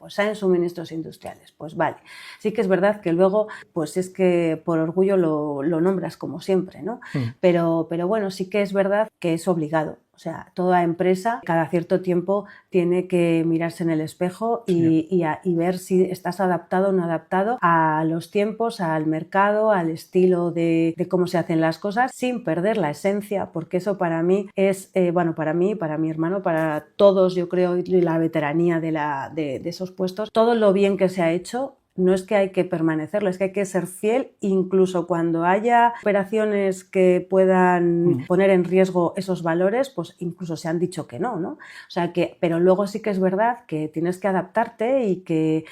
Sáenz Suministros Industriales. Pues vale. Sí que es verdad que luego, pues es que por orgullo lo nombras como siempre, ¿no? Pero bueno, sí que es verdad que es obligado. O sea, toda empresa cada cierto tiempo tiene que mirarse en el espejo y ver si estás adaptado o no adaptado a los tiempos, al mercado, al estilo de cómo se hacen las cosas, sin perder la esencia, porque eso para mí es, para mí, para mi hermano, para todos, yo creo, y la veteranía de esos puestos, todo lo bien que se ha hecho. No es que hay que permanecerlo, es que hay que ser fiel incluso cuando haya operaciones que puedan poner en riesgo esos valores, pues incluso se han dicho que no, ¿no? O sea que, pero luego sí que es verdad que tienes que adaptarte y que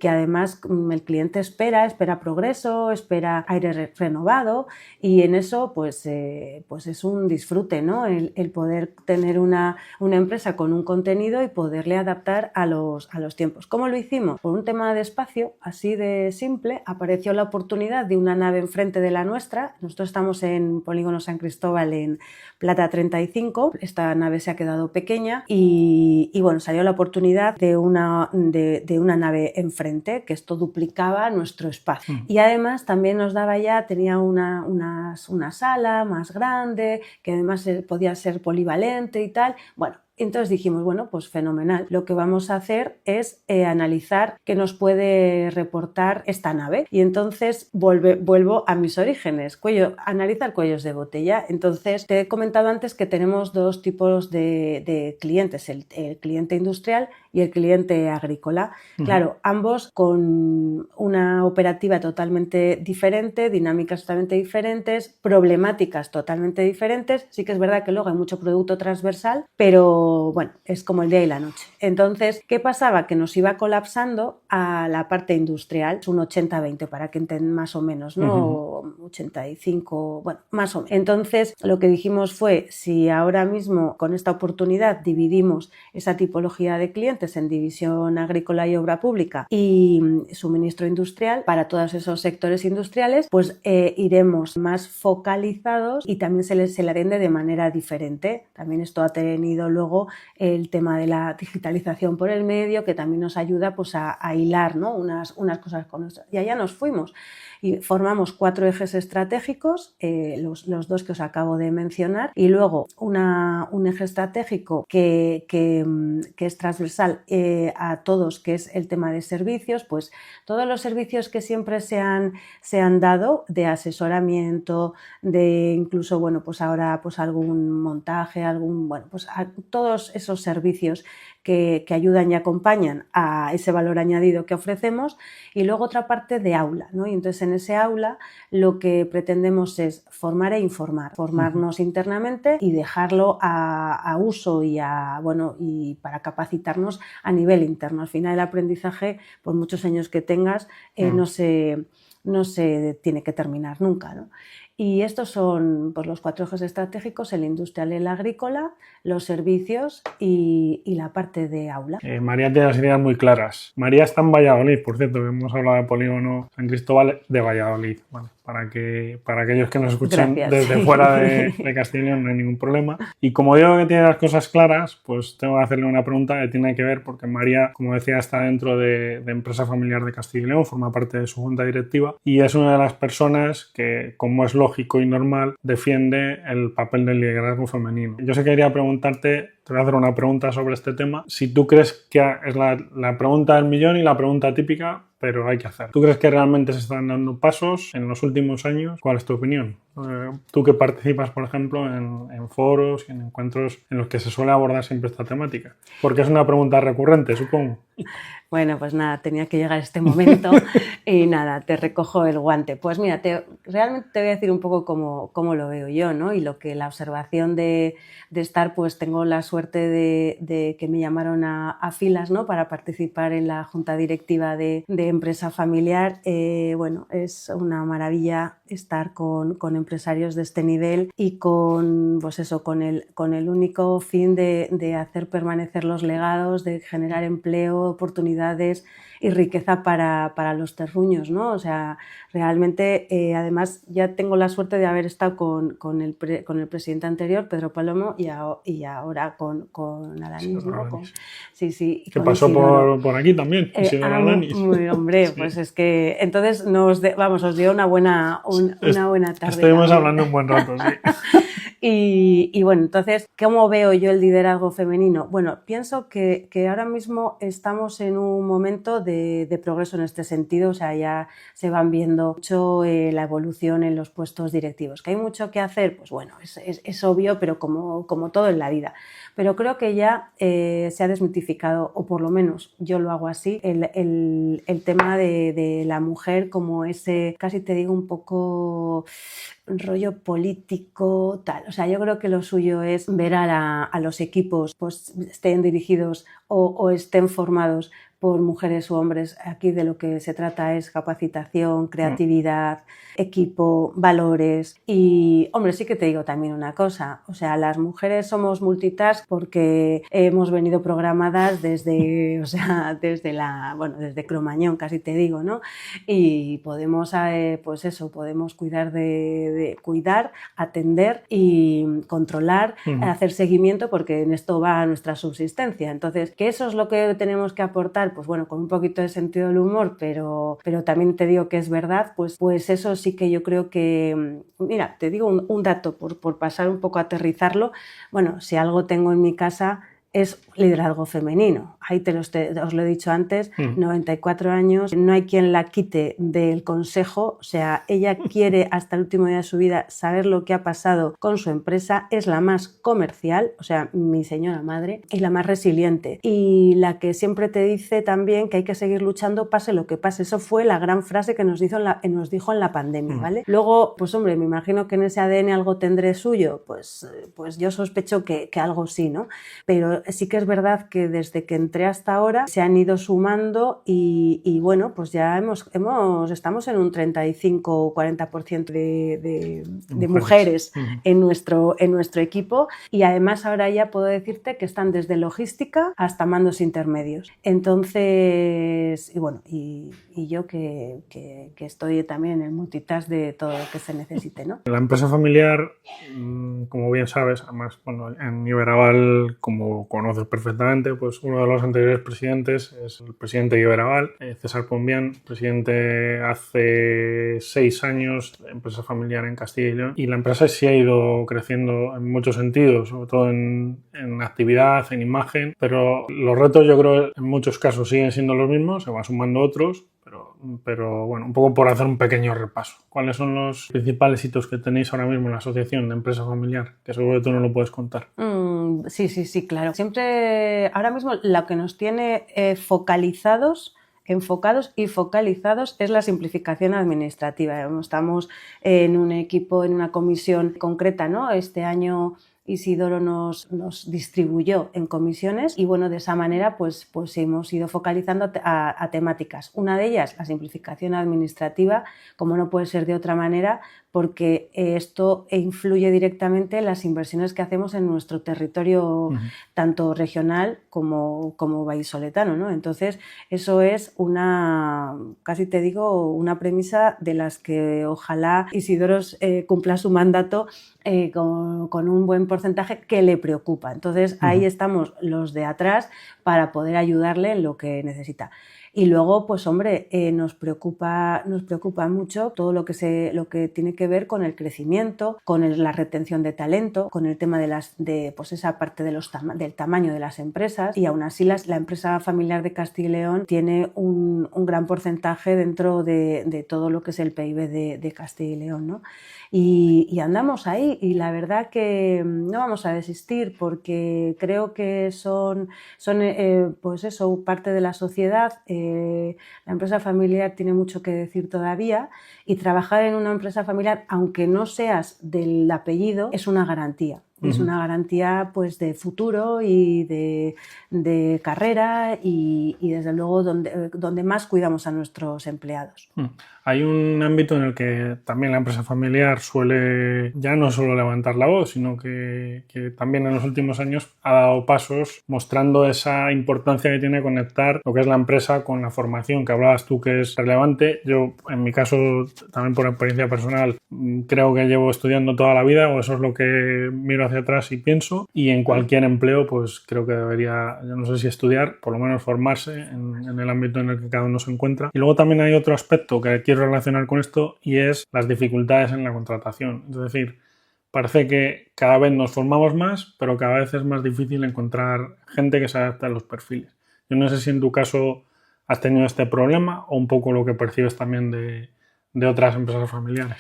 además el cliente espera progreso, espera aire renovado, y en eso pues es un disfrute, ¿no? El poder tener una empresa con un contenido y poderle adaptar a los tiempos. ¿Cómo lo hicimos? Por un tema de espacio, así de simple, apareció la oportunidad de una nave enfrente de la nuestra. Nosotros estamos en Polígono San Cristóbal, en Plata 35. Esta nave se ha quedado pequeña y bueno, salió la oportunidad de una nave enfrente, que esto duplicaba nuestro espacio. Y además también nos daba tenía una sala más grande, que además podía ser polivalente y tal. Bueno, entonces dijimos, bueno, pues fenomenal. Lo que vamos a hacer es analizar qué nos puede reportar esta nave. Y entonces vuelvo a mis orígenes, analizar cuellos de botella. Entonces te he comentado antes que tenemos dos tipos de clientes, el cliente industrial y el cliente agrícola. Claro, ambos con una operativa totalmente diferente, dinámicas totalmente diferentes, problemáticas totalmente diferentes. Sí que es verdad que luego hay mucho producto transversal, pero bueno, es como el día y la noche. Entonces, ¿qué pasaba? Que nos iba colapsando a la parte industrial, es un 80-20 para que entiendan más o menos, ¿no? 85, bueno, más o menos. Entonces, lo que dijimos fue, si ahora mismo con esta oportunidad dividimos esa tipología de clientes en división agrícola y obra pública y suministro industrial para todos esos sectores industriales, pues iremos más focalizados y también se le atiende de manera diferente. También esto ha tenido luego el tema de la digitalización por el medio, que también nos ayuda pues a hilar, ¿no?, unas cosas con otras. Y allá nos fuimos y formamos 4 ejes estratégicos, los dos que os acabo de mencionar, y luego un eje estratégico que es transversal a todos, que es el tema de servicios. Pues todos los servicios que siempre se han dado, de asesoramiento, de incluso, bueno, pues ahora pues algún montaje, todos esos servicios que ayudan y acompañan a ese valor añadido que ofrecemos. Y luego otra parte de aula, ¿no? Y entonces en ese aula lo que pretendemos es formar e informar, formarnos internamente y dejarlo a uso y para capacitarnos a nivel interno. Al final el aprendizaje, por muchos años que tengas, no se tiene que terminar nunca, ¿no? Y estos son pues, los 4 ejes estratégicos: el industrial, el agrícola, los servicios y la parte de aula. María tiene las ideas muy claras. María está en Valladolid, por cierto, que hemos hablado de Polígono San Cristóbal de Valladolid. Bueno, para aquellos que nos escuchan desde fuera de Castilla y León no hay ningún problema. Y como digo que tiene las cosas claras, pues tengo que hacerle una pregunta que tiene que ver, porque María, como decía, está dentro de Empresa Familiar de Castilla y León, forma parte de su junta directiva y es una de las personas que, como es lógico y normal, defiende el papel del liderazgo femenino. Yo sé que quería preguntarte, te voy a hacer una pregunta sobre este tema, si tú crees que es la pregunta del millón y la pregunta típica, pero hay que hacer. ¿Tú crees que realmente se están dando pasos en los últimos años? ¿Cuál es tu opinión? Tú que participas, por ejemplo, en foros y en encuentros en los que se suele abordar siempre esta temática. Porque es una pregunta recurrente, supongo. Bueno, pues nada, tenía que llegar este momento y nada, te recojo el guante. Pues mira, realmente te voy a decir un poco cómo lo veo yo, ¿no? Y lo que la observación de estar, pues tengo la suerte de que me llamaron a filas, ¿no? Para participar en la junta directiva de empresa familiar. Bueno, es una maravilla estar con empresarios de este nivel y pues eso, con el único fin de hacer permanecer los legados, de generar empleo, oportunidades y riqueza para los terruños, ¿no? O sea, realmente, además, ya tengo la suerte de haber estado con el presidente anterior, Pedro Palomo, y ahora con Alanis, ¿no? Sí. Que pasó por aquí también, Isidoro Alanis. Hombre, sí. Pues es que entonces os dio una buena tarde. Estuvimos hablando un buen rato, sí. Y bueno, entonces, ¿cómo veo yo el liderazgo femenino? Bueno, pienso que ahora mismo estamos en un momento de progreso en este sentido, o sea, ya se van viendo mucho la evolución en los puestos directivos. ¿Que hay mucho que hacer? Pues bueno, es obvio, pero como todo en la vida. Pero creo que ya se ha desmitificado, o por lo menos yo lo hago así, el tema de la mujer como ese, casi te digo un poco rollo político, tal. O sea, yo creo que lo suyo es ver a los equipos, pues estén dirigidos o estén formados por mujeres u hombres. Aquí de lo que se trata es capacitación, creatividad, equipo, valores. Y, hombre, sí que te digo también una cosa. O sea, las mujeres somos multitask porque hemos venido programadas desde Cromañón, casi te digo, ¿no? Y podemos, pues eso, podemos cuidar de cuidar, atender y controlar, hacer seguimiento, porque en esto va nuestra subsistencia. Entonces, ¿qué eso es lo que tenemos que aportar? Pues bueno, con un poquito de sentido del humor, pero también te digo que es verdad, pues eso sí que yo creo que, mira, te digo un dato por pasar un poco a aterrizarlo. Bueno, si algo tengo en mi casa es liderazgo femenino. Ahí os lo he dicho antes, 94 años, no hay quien la quite del consejo, o sea, ella quiere hasta el último día de su vida saber lo que ha pasado con su empresa, es la más comercial, o sea, mi señora madre, y la más resiliente, y la que siempre te dice también que hay que seguir luchando pase lo que pase. Eso fue la gran frase que nos dijo en la pandemia, ¿vale? Luego, pues hombre, me imagino que en ese ADN algo tendré suyo, pues yo sospecho que algo sí, ¿no? Pero sí que es verdad que desde que entré hasta ahora se han ido sumando y bueno, pues ya estamos en un 35 o 40% de mujeres en nuestro equipo, y además ahora ya puedo decirte que están desde logística hasta mandos intermedios. Entonces, y bueno, y yo que estoy también en el multitask de todo lo que se necesite, ¿no? La empresa familiar, como bien sabes, además, bueno, en Iberaval, como conoces perfectamente, pues uno de los anteriores presidentes es el presidente de Iberaval, César Pombián, presidente hace 6 años de empresa familiar en Castilla y León, y la empresa sí ha ido creciendo en muchos sentidos, sobre todo en actividad, en imagen, pero los retos yo creo en muchos casos siguen siendo los mismos, se van sumando otros, pero bueno, un poco por hacer un pequeño repaso. ¿Cuáles son los principales hitos que tenéis ahora mismo en la asociación de empresa familiar? Que seguro que tú no lo puedes contar. Sí, claro. Siempre, ahora mismo, lo que nos tiene enfocados y focalizados es la simplificación administrativa. Estamos en un equipo, en una comisión concreta, ¿no? Este año Isidoro nos distribuyó en comisiones y bueno, de esa manera pues hemos ido focalizando a temáticas. Una de ellas, la simplificación administrativa, como no puede ser de otra manera, porque esto influye directamente en las inversiones que hacemos en nuestro territorio, tanto regional como vallisoletano, ¿no? Entonces, eso es casi te digo, una premisa de las que ojalá Isidoro cumpla su mandato con un buen porcentaje que le preocupa. Entonces, ahí estamos los de atrás para poder ayudarle en lo que necesita. Y luego, pues hombre, nos preocupa mucho todo lo que tiene que ver con el crecimiento, con la retención de talento, con el tema pues esa parte del tamaño de las empresas, y aún así la empresa familiar de Castilla y León tiene un gran porcentaje dentro de todo lo que es el PIB de Castilla y León, ¿no? Y andamos ahí, y la verdad que no vamos a desistir, porque creo que son pues eso, parte de la sociedad. La empresa familiar tiene mucho que decir todavía, y trabajar en una empresa familiar, aunque no seas del apellido, es una garantía. Es una garantía, pues, de futuro y de carrera, y desde luego donde más cuidamos a nuestros empleados. Hay un ámbito en el que también la empresa familiar suele ya no solo levantar la voz, sino que también en los últimos años ha dado pasos mostrando esa importancia que tiene conectar lo que es la empresa con la formación, que hablabas tú que es relevante. Yo, en mi caso, también por experiencia personal, creo que llevo estudiando toda la vida, o eso es lo que miro hacia atrás y pienso, y en cualquier empleo pues creo que debería, yo no sé si estudiar, por lo menos formarse en el ámbito en el que cada uno se encuentra. Y luego también hay otro aspecto que quiero relacionar con esto, y es las dificultades en la contratación. Es decir, parece que cada vez nos formamos más, pero cada vez es más difícil encontrar gente que se adapte a los perfiles. Yo no sé si en tu caso has tenido este problema, o un poco lo que percibes también de otras empresas familiares.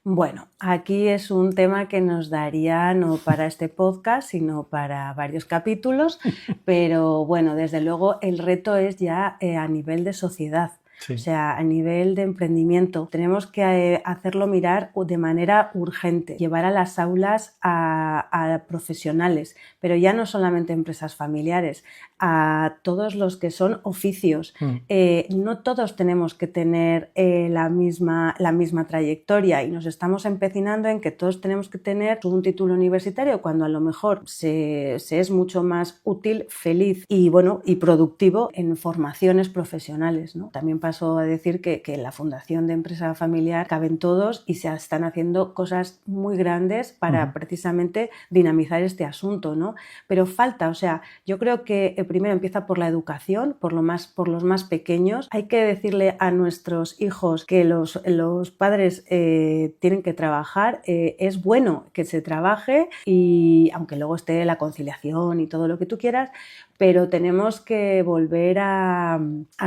Bueno, aquí es un tema que nos daría no para este podcast, sino para varios capítulos, pero bueno, desde luego el reto es ya a nivel de sociedad. Sí. O sea, a nivel de emprendimiento tenemos que hacerlo mirar de manera urgente, llevar a las aulas a profesionales, pero ya no solamente empresas familiares, a todos los que son oficios. No todos tenemos que tener la misma trayectoria, y nos estamos empecinando en que todos tenemos que tener un título universitario, cuando a lo mejor se es mucho más útil, feliz y productivo en formaciones profesionales, ¿no? También paso a decir que en la Fundación de Empresa Familiar caben todos, y se están haciendo cosas muy grandes para precisamente dinamizar este asunto, ¿no? Pero falta, o sea, yo creo que primero empieza por la educación, por los más pequeños. Hay que decirle a nuestros hijos que los padres tienen que trabajar. Es bueno que se trabaje, y aunque luego esté la conciliación y todo lo que tú quieras, pero tenemos que volver a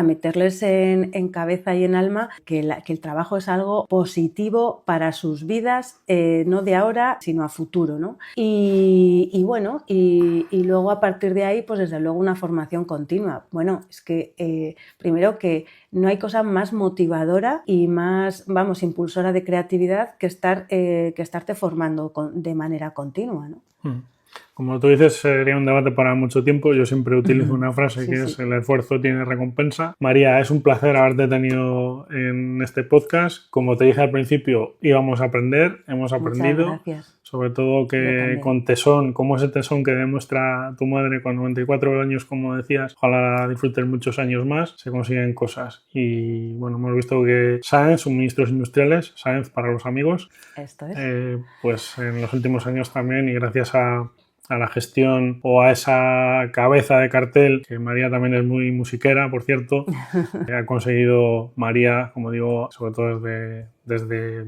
meterles en cabeza y en alma que el trabajo es algo positivo para sus vidas, no de ahora, sino a futuro, ¿no? Y luego a partir de ahí, pues desde luego una formación continua. Bueno, es que primero que no hay cosa más motivadora y más, impulsora de creatividad que estarte formando de manera continua, ¿no? Como tú dices, sería un debate para mucho tiempo. Yo siempre utilizo una frase que es: el esfuerzo tiene recompensa. María, es un placer haberte tenido en este podcast. Como te dije al principio, íbamos a aprender, hemos aprendido. Muchas gracias. Sobre todo que con tesón, como ese tesón que demuestra tu madre con 94 años, como decías, ojalá disfrutes muchos años más, se consiguen cosas. Y bueno, hemos visto que Sáenz, suministros industriales, Sáenz para los amigos, esto es. Pues en los últimos años también, y gracias a la gestión o a esa cabeza de cartel, que María también es muy musiquera, por cierto, ha conseguido María, como digo, sobre todo desde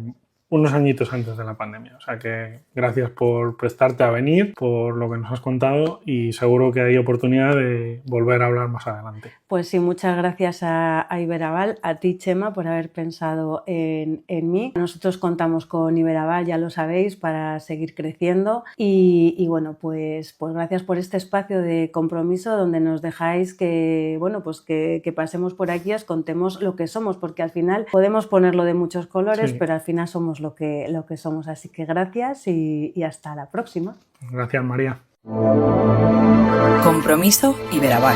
unos añitos antes de la pandemia. O sea que gracias por prestarte a venir, por lo que nos has contado, y seguro que hay oportunidad de volver a hablar más adelante. Pues sí, muchas gracias a Iberaval, a ti, Chema, por haber pensado en mí. Nosotros contamos con Iberaval, ya lo sabéis, para seguir creciendo, y bueno, pues gracias por este espacio de compromiso donde nos dejáis que pasemos por aquí y os contemos lo que somos, porque al final podemos ponerlo de muchos colores, sí, pero al final somos lo que somos. Así que gracias y hasta la próxima. Gracias, María. Compromiso Iberaval.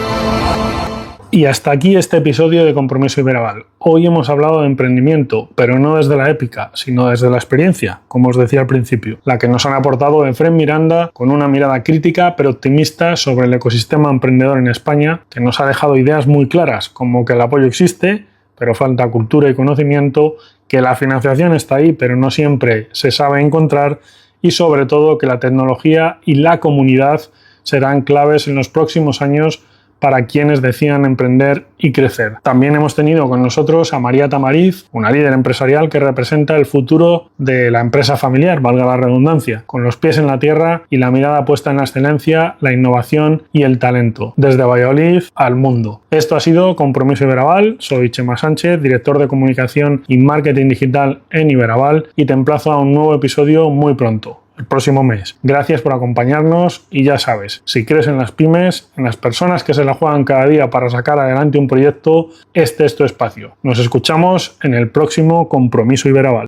Y hasta aquí este episodio de Compromiso Iberaval. Hoy hemos hablado de emprendimiento, pero no desde la épica, sino desde la experiencia, como os decía al principio, la que nos han aportado Efrén Miranda, con una mirada crítica pero optimista sobre el ecosistema emprendedor en España, que nos ha dejado ideas muy claras, como que el apoyo existe, pero falta cultura y conocimiento, que la financiación está ahí, pero no siempre se sabe encontrar, y sobre todo que la tecnología y la comunidad serán claves en los próximos años para quienes decían emprender y crecer. También hemos tenido con nosotros a María Tamariz, una líder empresarial que representa el futuro de la empresa familiar, valga la redundancia, con los pies en la tierra y la mirada puesta en la excelencia, la innovación y el talento, desde Valladolid al mundo. Esto ha sido Compromiso Iberaval. Soy Chema Sánchez, director de comunicación y marketing digital en Iberaval, y te emplazo a un nuevo episodio muy pronto, el próximo mes. Gracias por acompañarnos y ya sabes, si crees en las pymes, en las personas que se la juegan cada día para sacar adelante un proyecto, este es tu espacio. Nos escuchamos en el próximo Compromiso Iberaval.